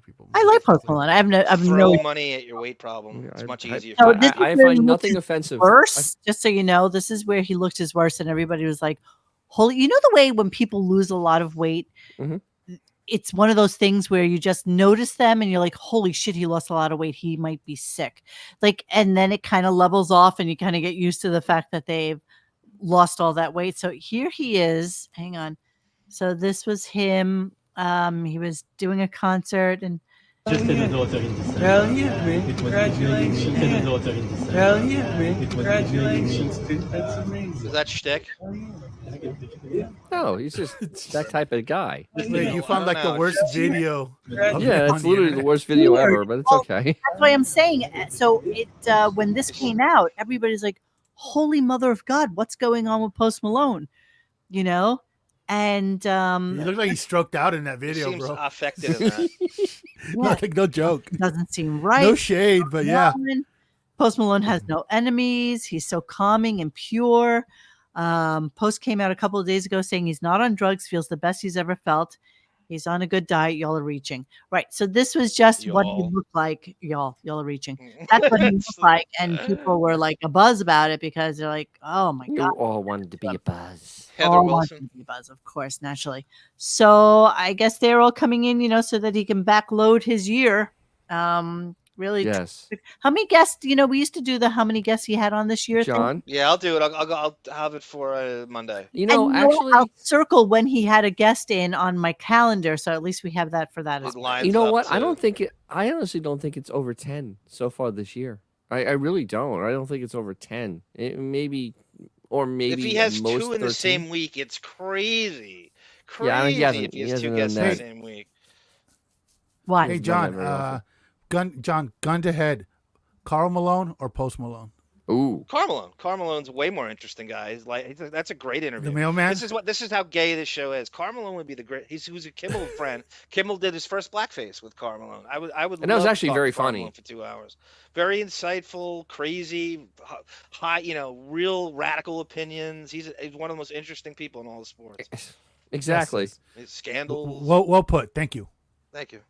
people. I like Post Malone. I've throw money at your weight problem. It's much easier. So I find nothing offensive. Worse, just so you know, this is where he looked his worst, and everybody was like, "Holy!" You know the way when people lose a lot of weight. Mm-hmm. It's one of those things where you just notice them and you're like, holy shit, he lost a lot of weight. He might be sick. And then it kind of levels off and you kind of get used to the fact that they've lost all that weight. So here he is. Hang on. So this was him. He was doing a concert and Congratulations. That's amazing. Is that shtick? No, he's just that type of guy. Wait, you found like the worst video. Yeah, it's literally the worst video ever, but it's okay. That's why I'm saying. So when this came out, everybody's like, holy mother of God, what's going on with Post Malone? And He looked like he stroked out in that He video, seems bro. affected in that. No joke. Doesn't seem right. No shade, but yeah. Post Malone has no enemies. He's so calming and pure. Post came out a couple of days ago saying he's not on drugs, feels the best he's ever felt. He's on a good diet. Y'all are reaching. Right. So this was just what he looked like. Y'all are reaching. That's what he looked like. And people were like a buzz about it because they're like, oh my God. You all wanted to be a buzz. Heather All Wilson. wanted to be a buzz, of course, naturally. So I guess they're all coming in, so that he can backload his year. Really. Yes. How many guests, we used to do how many guests he had on this year thing. John? Yeah, I'll do it. I'll have it for Monday. Actually, I'll circle when he had a guest in on my calendar, so at least we have that for that as well. you know what? I honestly don't think it's over 10 so far this year. I really don't. I don't think it's over 10. Maybe If he has most 2 in the 13. same week, it's crazy. Crazy Yeah, I mean, if he has 2 guests in the same week. What? Hey, John, gun to head, Karl Malone or Post Malone? Ooh, Karl Malone's a way more interesting guy. That's a great interview. The mailman? This is how gay this show is. Karl Malone would be the great. Who's a Kimmel friend. Kimmel did his first blackface with Karl Malone. I would. And that was love to actually talk very to Karl funny. Malone for 2 hours. Very insightful, crazy, high. Real radical opinions. He's one of the most interesting people in all the sports. exactly. His scandals. Well put. Thank you. Thank you.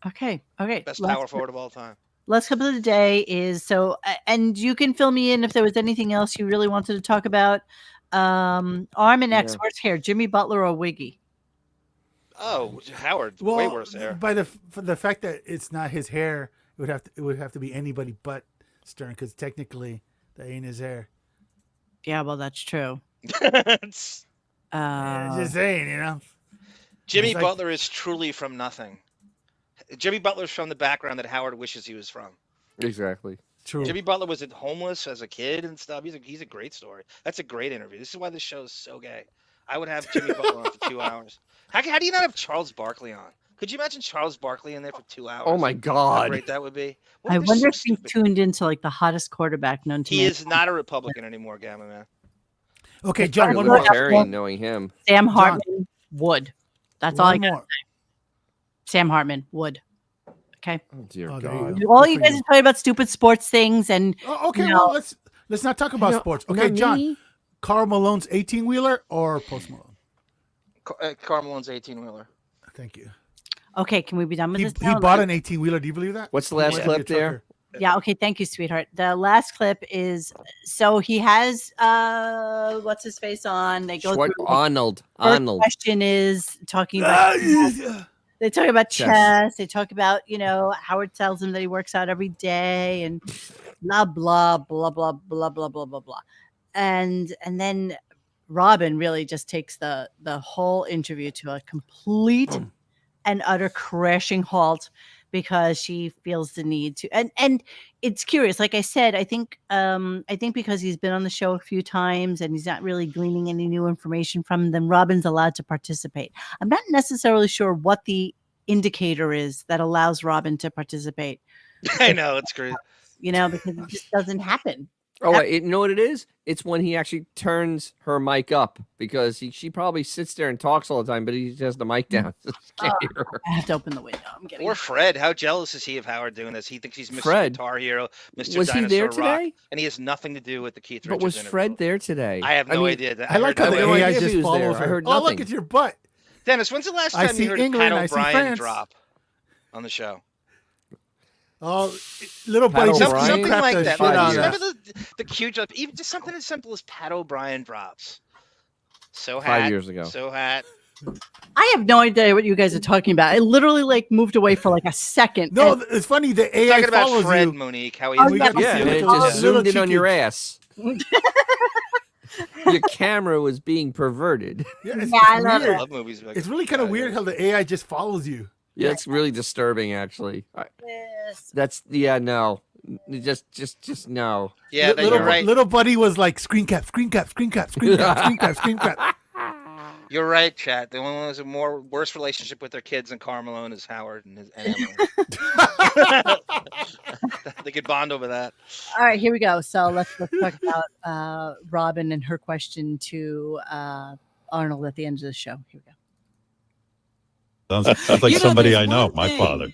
Okay. Best power forward of all time. Last clip of the day is and you can fill me in if there was anything else you really wanted to talk about. Arm and X, worse hair, Jimmy Butler or Wiggy? Oh, Howard, Well, way worse hair. For the fact that it's not his hair, it would have to be anybody but Stern, because technically that ain't his hair. Yeah, well, that's true. Just saying, Jimmy Butler is truly from nothing. Jimmy Butler's from the background that Howard wishes he was from. Exactly. True. Jimmy Butler was homeless as a kid and stuff. He's a great story. That's a great interview. This is why this show is so gay. I would have Jimmy Butler on for 2 hours. How do you not have Charles Barkley on? Could you imagine Charles Barkley in there for 2 hours? Oh my How God. great that would be. I wonder if he's tuned into like the hottest quarterback known to He man. is not a Republican anymore, Gamma Man. Okay, John, one more. Libertarian, knowing him. Sam Hartman would. That's all I One got. more. Sam Hartman would. Okay. Oh dear Oh, there you God. go. All Good you for guys you. are talking about stupid sports things and Okay, No. well let's not talk about sports. Okay, not John, me. Karl Malone's 18-wheeler or Post Malone? Karl Malone's 18-wheeler. Thank you. okay, can we be done with He this now? bought an 18-wheeler. Do you believe that? What's the last Yeah. clip there? Yeah, okay, thank you, sweetheart. The last clip is so he has what's his face on. They go through Arnold. first Arnold. question is talking about they talk about chess. They talk about, Howard tells him that he works out every day and blah blah blah blah blah blah blah blah blah. And then Robin really just takes the whole interview to a complete and utter crashing halt because she feels the need to and it's curious. Like I said, I think because he's been on the show a few times and he's not really gleaning any new information from them, Robin's allowed to participate. I'm not necessarily sure what the indicator is that allows Robin to participate. I know, it's great. Because it just doesn't happen. Oh, you know what it is? It's when he actually turns her mic up, because she probably sits there and talks all the time, but he just has the mic down. So she can't hear her. I have to open the window. I'm getting Or Fred. How jealous is he of Howard doing this? He thinks he's Mr. Fred. Guitar Hero, Mr. Was he Dinosaur there Rock, today? and he has nothing to do with the Keith But Richards was interview. Fred there today? I have no mean, idea. I like how heard the no idea. AI if he just was follows there. her. I heard Oh, look nothing. at your butt. Dennis, when's the last I time see you heard England, Pat I see O'Brien France. drop on the show? Oh, little Pat buddy just O'Brien? Something cracked like the that. shit Like, out you of remember us. the cute drop? Even just something as simple as Pat O'Brien drops. So 5 hat. years ago. So hat. I have no idea what you guys are talking about. I literally moved away for a second. No, and- it's funny. The AI Talking about follows Fred, you. Monique. How he Oh, is. We yeah. got to Yeah, see and like it a just little zoomed in on cheeky- your ass. Your camera was being perverted. Yeah, it's, Yeah, it's I love weird. I love movies. Like It's really kind of weird how the AI just follows you. Yeah, it's really disturbing, actually. Yes. No. Just no. Yeah, that little, you're right. little buddy was like screen cap, screen cap, screen cap, screen cap, screen cap, screen cap. You're right, chat. The one who has a worse relationship with their kids than Karl Malone is Howard and Emily. They could bond over that. All right, here we go. So let's talk about Robin and her question to Arnold at the end of the show. Here we go. Sounds like somebody I know, my father.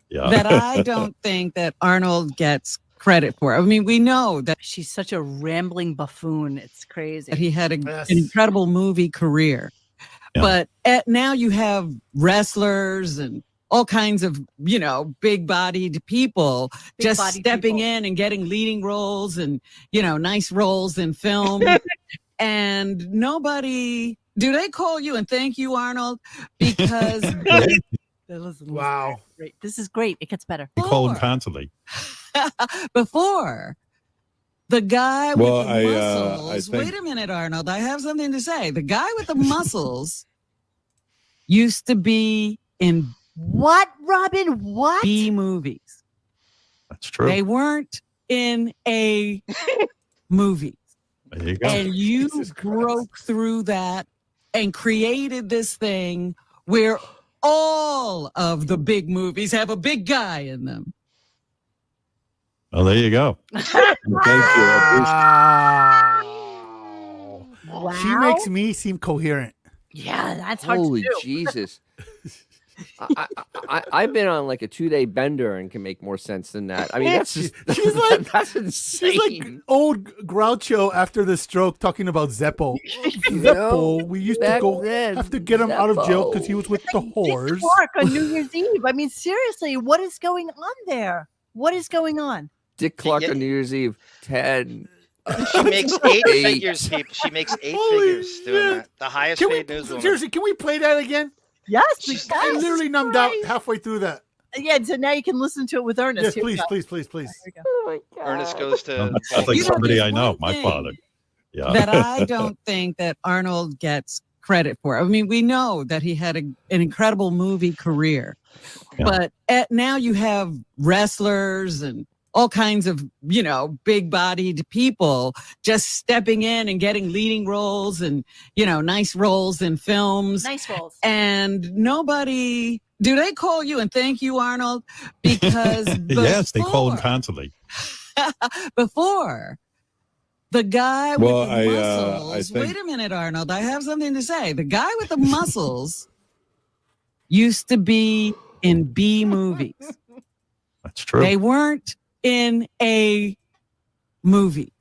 Yeah. That I don't think that Arnold gets credit for. I mean, we know that she's such a rambling buffoon. It's crazy. That he had an incredible movie career. Yeah. But now you have wrestlers and all kinds of, big-bodied people stepping in and getting leading roles and, nice roles in film. And nobody, do they call you and thank you, Arnold? Because wow, great. This is great. It gets better. You call him constantly. Before the guy with Well, the muscles. Wait a minute, Arnold. I have something to say. The guy with the muscles used to be in what, Robin? What? B movies. That's true. They weren't in A movies. There you go. And you broke through that and created this thing where all of the big movies have a big guy in them. Well, there you go. Thank you. Wow. She makes me seem coherent. Yeah, that's hard Holy to do. Jesus. I've been on like a 2-day bender and can make more sense than that. I mean, that's just She's like that's insane. She's like old Groucho after the stroke talking about Zeppo. Zeppo, we used to go have to get him out of jail because he was with the whores. Mark on New Year's Eve. I mean, seriously, what is going on there? What is going on? Dick Clark on New Year's Eve. 10. She makes 8 figures, people. She makes 8 figures doing that. The highest paid newswoman. Seriously, can we play that again? Yes, I literally numbed out halfway through that. Yeah, so now you can listen to it with Ernest. Yes, please. Oh my God. Ernest goes to. Sounds like somebody I know, my father. Yeah. That I don't think that Arnold gets credit for. I mean, we know that he had an incredible movie career. Yeah. But now you have wrestlers and all kinds of, big-bodied people just stepping in and getting leading roles and, nice roles in films. Nice roles. And nobody, do they call you and thank you, Arnold? Because yes, they call him constantly. Before, the guy with Well, the muscles. Wait a minute, Arnold. I have something to say. The guy with the muscles used to be in B movies. That's true. They weren't in A movies.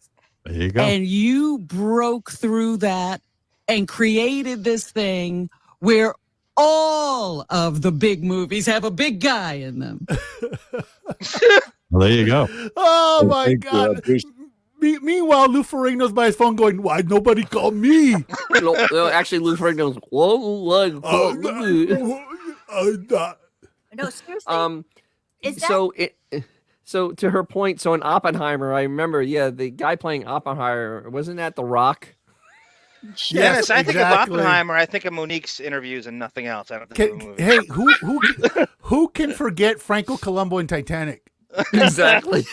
There you go. And you broke through that and created this thing where all of the big movies have a big guy in them. Well, there you go. Oh my God. Meanwhile, Lou Ferrigno's by his phone going, why nobody called me? No, actually, Lou Ferrigno's, No, seriously. Is that... So to her point, so in Oppenheimer, I remember, the guy playing Oppenheimer, wasn't that The Rock? Yes, I think of Oppenheimer. I think of Monique's interviews and nothing else. I don't think of the movie. Hey, who can forget Franco Columbo in Titanic? Exactly.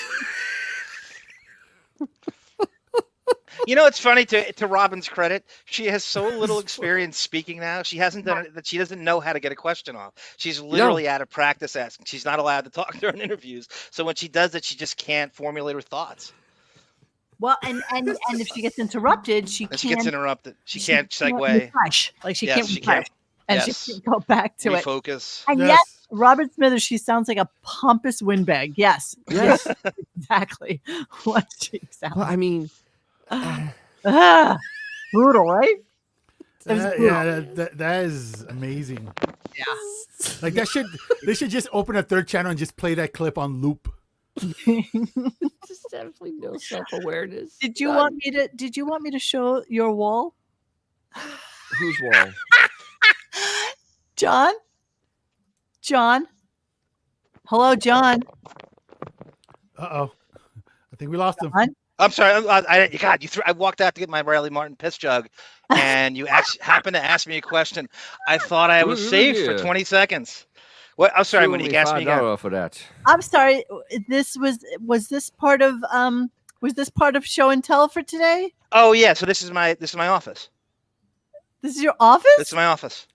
It's funny to Robin's credit. She has so little experience speaking now. She hasn't done it that she doesn't know how to get a question off. She's literally out of practice asking. She's not allowed to talk during interviews. So when she does it, she just can't formulate her thoughts. Well, and if she gets interrupted, she can't segue. Refresh. Like she can't refresh. And Yes. she can't go back to Refocus. it. And yet, Robert Smithers, she sounds like a pompous windbag. Yes. Yes. Exactly what she sounds. Well, I mean, brutal, right? That is amazing. Yeah. Like they should just open a third channel and just play that clip on loop. just absolutely no self-awareness. Did you want me to show your wall? Whose wall? John? Hello, John. Uh-oh. I think we lost him. I'm sorry. I walked out to get my Riley Martin piss jug, and you happened to ask me a question. I thought I was safe for 20 seconds. What? I'm sorry, Monique. Ask me again. For that. I'm sorry. Was this part of show and tell for today? Oh yeah. So this is my office. This is your office? This is my office.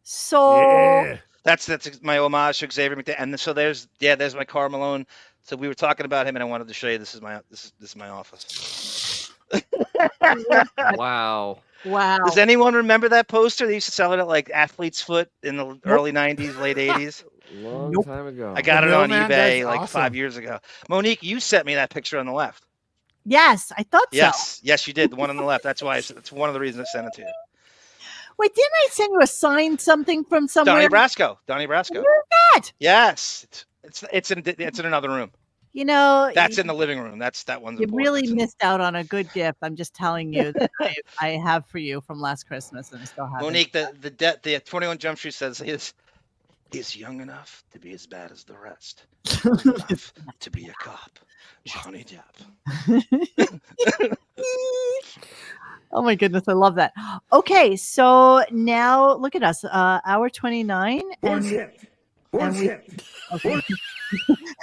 So that's my homage to Xavier McDaniel. And so there's my Karl Malone. So we were talking about him, and I wanted to show you this is my office. Wow. Wow. Does anyone remember that poster? They used to sell it at like Athlete's Foot in the early 90s, late 80s. Long time ago. I got it on Mailman, eBay that's like awesome. 5 years ago. Monique, you sent me that picture on the left. Yes, I thought so. Yes, you did. The one on the left. That's why. It's one of the reasons I sent it to you. Wait, didn't I send you a signed something from somewhere? Donnie Brasco. Where's that? Yes, it's in another room. You know, That's in the living room. That one's you important. really missed out on a good gift. I'm just telling you that I have for you from last Christmas, and I still have. Monique, the 21 Jump Street says he's young enough to be as bad as the rest, old enough to be a cop. Johnny Depp. Oh my goodness, I love that. Okay, so now look at us, hour 29. Okay.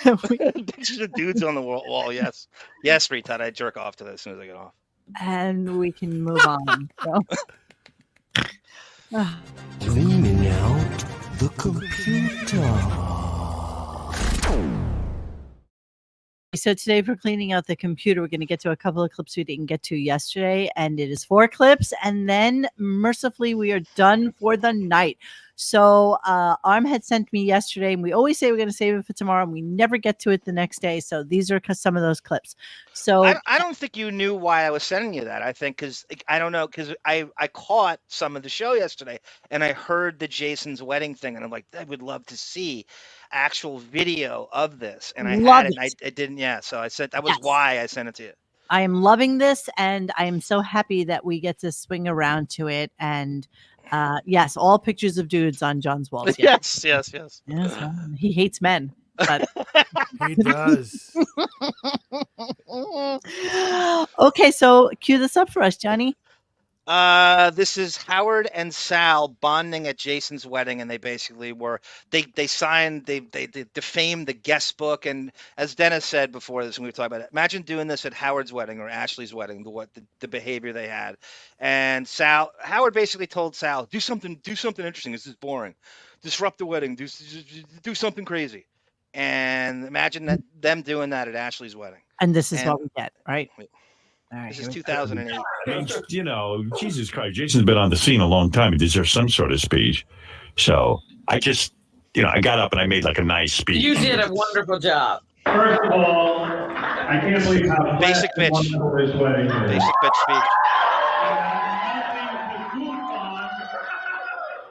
Pictures of dudes on the wall. Yes, Retard. I jerk off to that as soon as I get off. And we can move on. So. Cleaning out the computer. So today for cleaning out the computer, we're going to get to a couple of clips we didn't get to yesterday, and it is 4 clips, and then mercifully we are done for the night. So Arm had sent me yesterday, and we always say we're going to save it for tomorrow, and we never get to it the next day. So these are some of those clips. So I don't think you knew why I was sending you that. I think because I don't know, because I caught some of the show yesterday, and I heard the Jason's wedding thing, and I'm like, I would love to see actual video of this, and I had it, and I didn't. Yeah, so I said that was why I sent it to you. I am loving this, and I am so happy that we get to swing around to it. And yes, all pictures of dudes on John's walls. Yes. He hates men, but he does. Okay, so cue this up for us, Johnny. This is Howard and Sal bonding at Jason's wedding, and they basically they signed, they defamed the guest book, and as Dennis said before this, when we were talking about it, imagine doing this at Howard's wedding or Ashley's wedding, the behavior they had. And Howard basically told Sal, do something interesting. This is boring. Disrupt the wedding. Do something crazy. And imagine them doing that at Ashley's wedding. And this is what we get, right? All right, this is 2008. You know, Jesus Christ, Jason's been on the scene a long time. He deserves some sort of speech. So I just, I got up and I made like a nice speech. You did a wonderful job. First of all, I can't believe how basic bitch speech.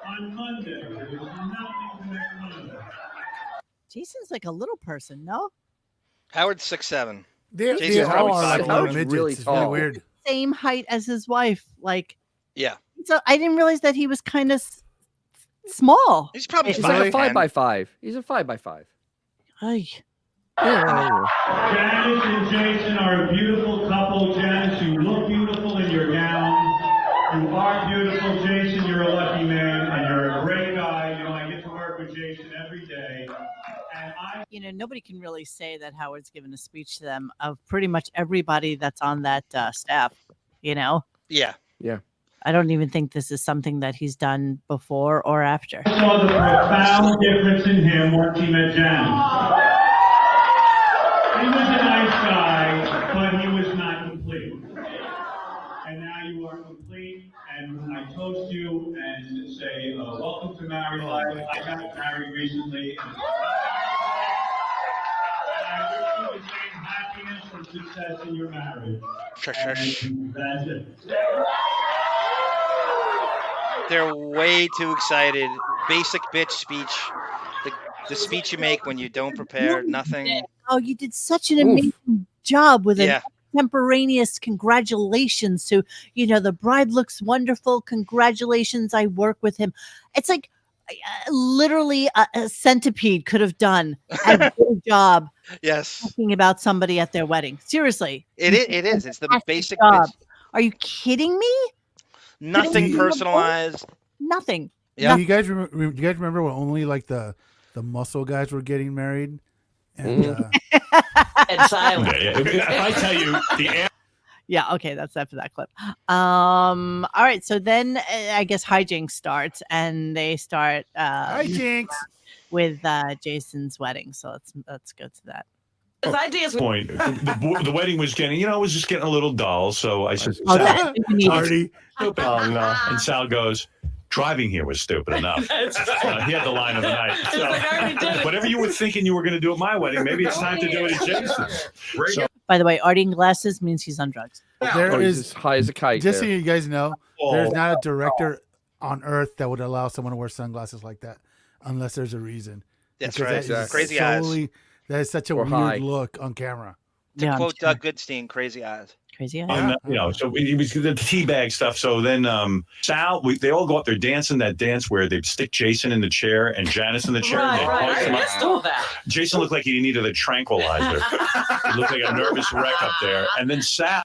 On Monday, there's nothing to make fun of. Jason's like a little person, no? Howard's 6'7". They all are like little midgets. really It's really tall. weird. Same height as his wife. Like, yeah. So I didn't realize that he was kind of small. He's probably He's like a 5x5. He's a 5x5. Ay. Janice and Jason are a beautiful couple. Janice, you look beautiful in your gown. You are beautiful, Jason. You're a lucky man, and you're a great guy. I get to work with Jason every day. And nobody can really say that Howard's given a speech to them of pretty much everybody that's on that staff, Yeah. Yeah. I don't even think this is something that he's done before or after. I saw the profound difference in him once he met Janice. He was a nice guy, but he was not complete. And now you are complete, and I toast you and say, welcome to married life. I got married recently. And I wish you the same happiness and success in your marriage. And that's it. They're way too excited. Basic bitch speech. The speech you make when you don't prepare, nothing. Oh, you did such an amazing job with an extemporaneous congratulations to, the bride looks wonderful. Congratulations. I work with him. It's like literally a centipede could have done a good job. Yes. Talking about somebody at their wedding. Seriously. It is. It's the basic job. bitch. Are you kidding me? Nothing personalized. Nothing. Yeah. Do you guys remember when only like the muscle guys were getting married? And And silent. If I tell you the yeah, okay, that's that for that clip. All right, so then I guess hijinks starts, and they start hijinks with Jason's wedding. So let's go to that. His ideas. Point. The wedding was getting, it was just getting a little dull. So I said, Oh, Sal, that you need- Party. stupid. Oh, no. And Sal goes, driving here was stupid enough. He had the line of the night. So, like, I already did it. whatever you were thinking you were going to do at my wedding, maybe it's time to do it at Jason's. So, By the way, Artie in glasses means he's on drugs. There He's is, as high as a kite. just so there. you guys know, there's not a director on earth that would allow someone to wear sunglasses like that unless there's a reason. That's Because right. that is Crazy eyes. That is such a Or weird high. look on camera. To Yeah, I'm quote sure. Doug Goodstein, crazy eyes. Crazy eyes. so it was the teabag stuff. So then Sal, they all go up there dancing that dance where they stick Jason in the chair and Janice in the chair. and they hoist I him up. missed all that. Jason looked like he needed a tranquilizer. He looked like a nervous wreck up there. And then Sal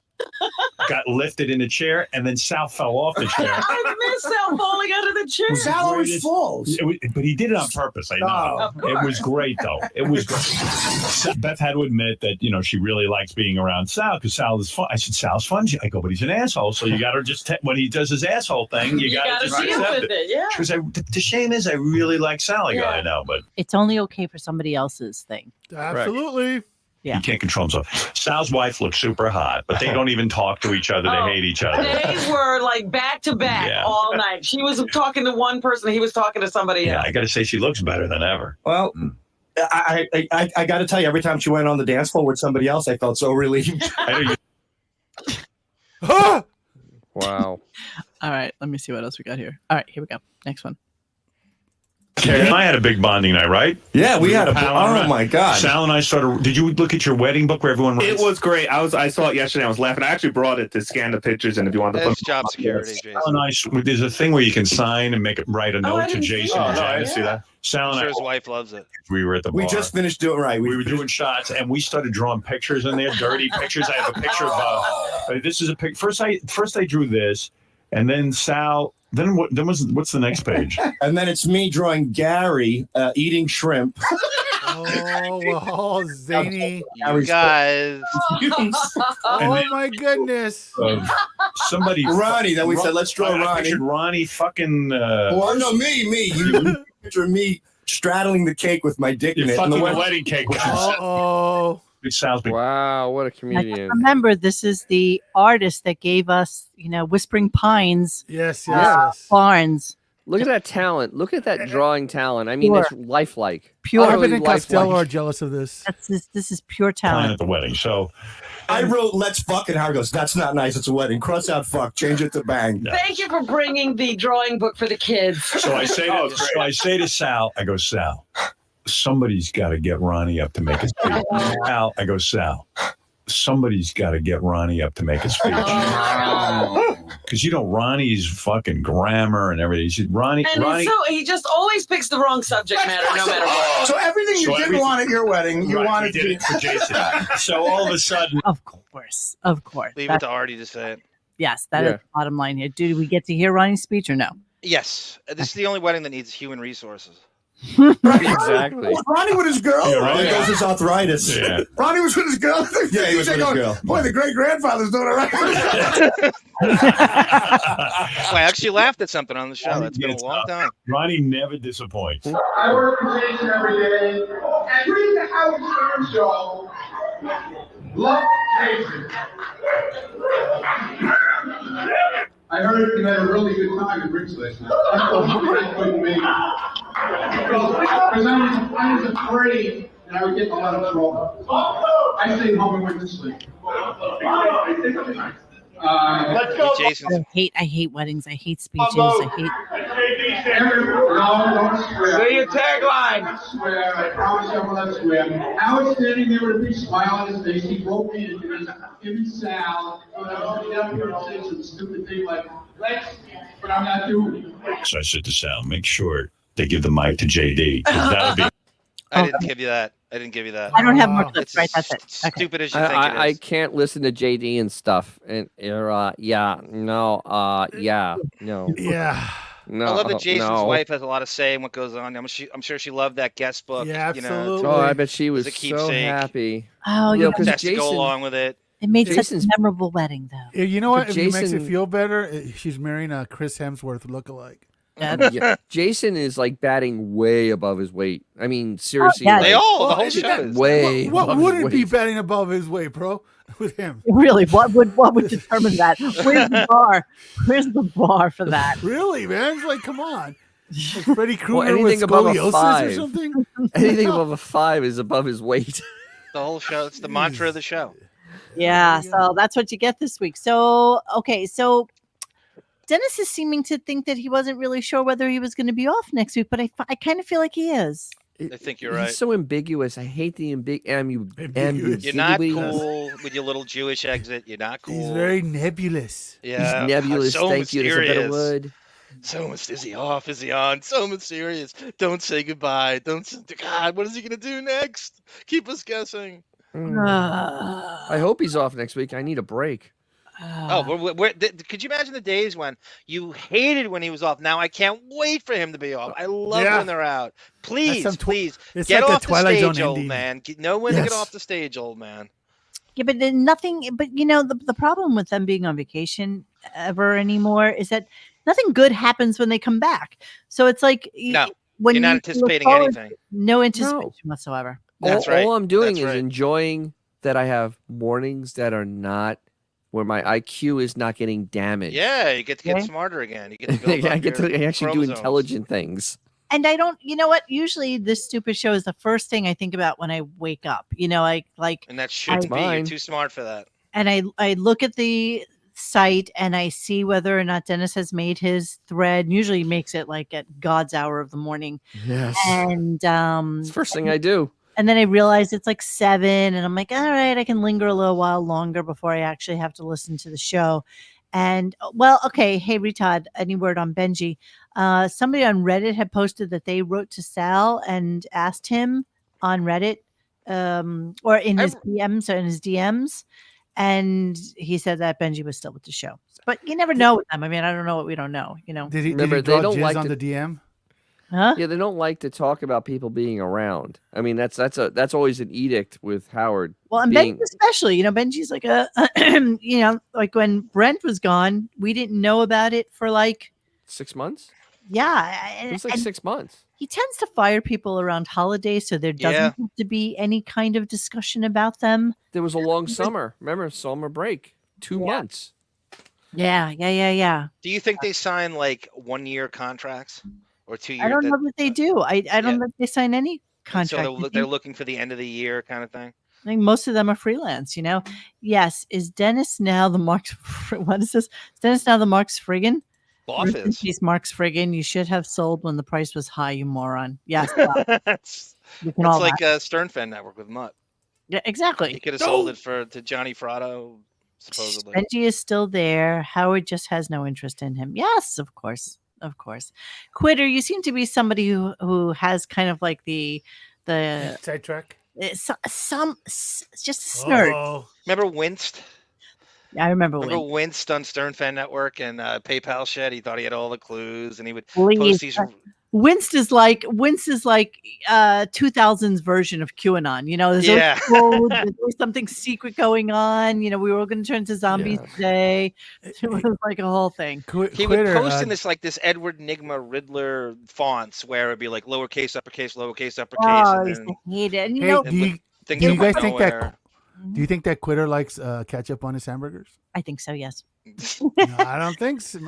got lifted in the chair, and then Sal fell off the chair. I missed Sal falling out of the chair. Sal always falls. But he did it on purpose. I know. Of course. It was great, though. It was great. Beth had to admit that, she really likes being around Sal because Sal is fun. I said, Sal's fun. I go, but he's an asshole. So you got to just, when he does his asshole thing, you got to just deal accept with it. it. Yeah. She was like, the shame is I really like Sal. I go, I know, but It's only okay for somebody else's thing. Absolutely. Yeah. he can't control himself. Sal's wife looks super hot, but they don't even talk to each other. They hate each other. Days were like back to back Yeah. all night. She was talking to one person, he was talking to somebody Yeah, else. I got to say she looks better than ever. Well, I got to tell you, every time she went on the dance floor with somebody else, I felt so relieved. Wow. All right, let me see what else we got here. All right, here we go. Next one. And I had a big bonding night, right? Yeah, we had a. palling Oh around. my God! Sal and I started. Did you look at your wedding book where everyone writes? It was great. I saw it yesterday. I was laughing. I actually brought it to scan the pictures, and if you want to put That's job security, Jason. Sal and I, there's a thing where you can sign and write a note to Jason. Oh, and no, I Janice. didn't see that. Sal I'm and sure I, his wife loves it. we were at the bar. We just finished doing right. We were doing shots, and we started drawing pictures in there, dirty pictures. I have a picture of. This is a pic. First, I drew this, and then Sal. Then what? What's the next page? And then it's me drawing Gary eating shrimp. Oh, zany. You guys. Oh, my goodness. Somebody, Ronnie. Then we said, let's draw I Ronnie. pictured Ronnie fucking. Oh no, me. You picture me straddling the cake with my dick in You're it. fucking And the wedding cake. Oh. It sounds big. Wow, what a Now, comedian. remember, this is the artist that gave us, Whispering Pines, Yes. Barnes. Look at that talent. Look at that drawing talent. I mean, Pure. it's lifelike. Pure. Utterly Evan and Costello are lifelike. jealous of this. This is pure Plan talent. at the wedding. So I wrote "Let's fuck," and Howard goes, "That's not nice. It's a wedding. Cross out fuck. Change it to bang." Thank you for bringing the drawing book for the kids. So I say to Sal, I go, Sal, somebody's got to get Ronnie up to make a speech. Sal, I go, Sal, somebody's got to get Ronnie up to make a speech. Because Ronnie's fucking grammar and everything. He said, Ronnie, And he just always picks the wrong subject matter, no matter what. So everything you didn't want at your wedding, you wanted we to did it for Jason. So all of a sudden, Of course. Leave it to Artie to say it. Yes, that is the bottom line here. Do we get to hear Ronnie's speech or no? Yes. This is the only wedding that needs human resources. Exactly. Ronnie with his girl. Yeah, right. There goes his arthritis. Yeah. Ronnie was with his girl. Yeah, he was with his girl. Boy, the great grandfather's doing it right. Well, I actually laughed at something on the show. That's been a long time. Ronnie never disappoints. I work with Jason every day, and read the Howard Stern show. Love Jason. I heard you had a really good time at Rick's last night. I couldn't make it. Because I was afraid that I would get in a lot of trouble. I stayed home and went to sleep. Let's go. Jason's I hate weddings. I hate speeches. I hate. Say your tagline. I swear, I promise you I will not swear. I was standing there with a big smile on his face. He broke me into him and Sal. So I was going up here and say some stupid thing like, let's, but I'm not doing it. So I said to Sal, make sure they give the mic to JD. 'Cause that'll be. I didn't give you that. I didn't give you that. I don't have more clips, It's right? That's it. Okay. stupid as you think it I is. can't listen to JD and stuff. And no. Yeah. No. I love that Jason's wife has a lot of say in what goes on. I'm sure she loved that guest book. Yeah, You know, absolutely. Oh, I bet she as was a so keepsake. happy. Oh, You know, yeah. 'cause That's to go Jason- along with it. It made such Jason's- a memorable wedding, though. You know what? If it makes it Jason- feel better, she's marrying a Chris Hemsworth lookalike. Yeah, Jason is like batting way above his weight. I mean, seriously, yeah. They like, all, the whole isn't show that- is. way. What above his wouldn't be weight. betting above his weight, bro? With him. Really, what would determine that? Where's the bar? Where's the bar for that? Really, man? It's like, come on. Like Freddy Krueger with anything above a scoliosis or 5. something? Anything above a 5 is above his weight. The whole show. It's the mantra of the show. Yeah, so that's what you get this week. So, okay, so Dennis is seeming to think that he wasn't really sure whether he was going to be off next week, but I kind of feel like he is. I think you're right. He's so ambiguous. I hate the ambiguous. You're not cool with your little Jewish exit. You're not cool. He's very nebulous. Yeah, He's nebulous. So Thank you. That's a better word. So much. Is he off? Is he on? So mysterious. Don't say goodbye. God, what is he gonna do next? Keep us guessing. I hope he's off next week. I need a break. Could you imagine the days when you hated when he was off? Now I can't wait for him to be off. I love when they're out. Please, please it's get like a off the Twilight Zone stage, old ending. man. Know when to get Yes. off the stage, old man. Yeah, but then nothing. But you know, the problem with them being on vacation ever anymore is that nothing good happens when they come back. So it's like No, when you're not you look anticipating forward, anything. No anticipation whatsoever. All I'm doing is enjoying that I have mornings that are not where my IQ is not getting damaged. Yeah, you get to get smarter again. You get to build I up get to your actually do chromosomes. intelligent things. And I don't, you know what? Usually this stupid show is the first thing I think about when I wake up. You know, like, And that should be. You're too smart for that. and I look at the site and I see whether or not Dennis has made his thread. Usually he makes it like at God's hour of the morning. Yes. And It's the first thing I do. And then I realize it's like 7, and I'm like, all right, I can linger a little while longer before I actually have to listen to the show. And well, okay, hey Retod, any word on Benji? Somebody on Reddit had posted that they wrote to Sal and asked him on Reddit, or in his DMs, and he said that Benji was still with the show. But you never know with them. I mean, I don't know what we don't know. You know, Did he Remember, draw they don't jizz like on to- the DM? Huh? Yeah, they don't like to talk about people being around. I mean, that's always an edict with Howard. Well, and being, Benji especially, you know, Benji's like you know, like when Brent was gone, we didn't know about it for like 6 months. yeah, It was like 6 months. he tends to fire people around holidays, so there doesn't Yeah. have to be any kind of discussion about them. There was a long summer. Remember, summer break, 2 months. Yeah. Do you think they sign like 1-year contracts or 2-year? I don't know that they do. I don't know if they sign any So contract. they're looking for the end of the year kind of thing. I think most of them are freelance, you know. Yes, is Dennis now the Marks? What is this? Is Dennis now the Marks Friggin? Boff is. He's Marks Friggin. You should have sold when the price was high, you moron. Yes, It's we can all like laugh. Sternfen Network with Mutt. Yeah, exactly. He could have sold it to Johnny Fratto, supposedly. Benji is still there. Howard just has no interest in him. Yes, of course. Of course. Quitter, you seem to be somebody who has kind of like the sidetrack. Just a snort. Remember Winst? I remember Remember when. Winst on Sternfen Network and PayPal Shed? He thought he had all the clues, and he would Please. post these. Winst is like 2000s version of QAnon. You know, there's always Yeah. code, there's always something secret going on. You know, we were all going to turn into zombies today. It was like a whole thing. He would post in this Edward Nigma Riddler fonts where it'd be like lowercase, uppercase, lowercase, uppercase. Oh, I and used then to hate it. And you Hey, know, do you things guys that went think nowhere. do you think that Quitter likes ketchup on his hamburgers? I think so. Yes. No, I don't think so.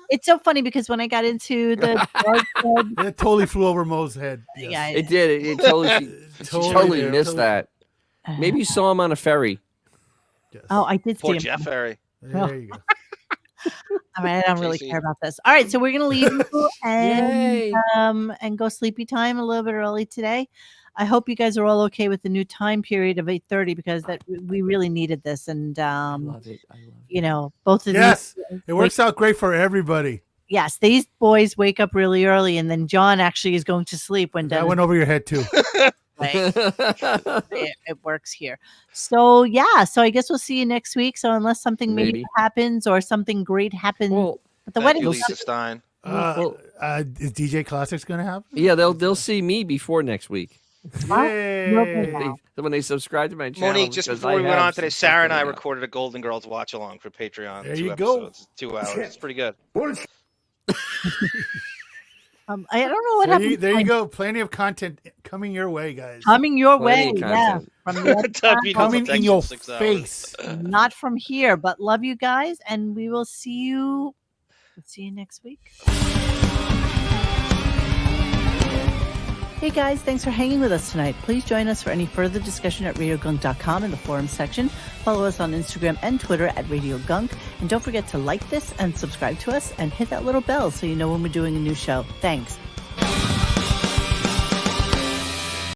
It's so funny because when I got into the dark web, It totally flew over Mo's head. Yes. yeah, It did. It totally, she totally did. missed that. Maybe you saw him on a ferry. oh, I did see Poor him. Jeff Ferry. There you go. I mean, I don't really JC. care about this. All right, so we're gonna leave you Yay. and go sleepy time a little bit early today. I hope you guys are all okay with the new time period of 8:30 because that we really needed this, and Love it. I love you know, both of Yes, these. it works out great for everybody. Yes, these boys wake up really early, and then John actually is going to sleep when That Dennis. went over your head too. It works here. So yeah, so I guess we'll see you next week. So unless something major Maybe. happens or something great happens at the Thank wedding, you, Lisa Stein. Is DJ Classics gonna happen? Yeah, they'll see me before next week. Yay. When they subscribe to my channel. Monique, just because before I we went have on today, some Sarah and stuff I coming out. recorded a Golden Girls watch along for Patreon. There 2 you go. episodes, 2 hours. It's pretty good. I don't know what happened. There you go. Plenty of content coming your way, guys. Coming your Plenty way, of yeah. content. From the other Tough side. people Coming in text your 6 hours. face. Not from here, but love you guys, and we will see you. We'll see you next week. Hey guys, thanks for hanging with us tonight. Please join us for any further discussion at RadioGunk.com in the forum section. Follow us on Instagram and Twitter at RadioGunk. And don't forget to like this and subscribe to us and hit that little bell so you know when we're doing a new show. Thanks.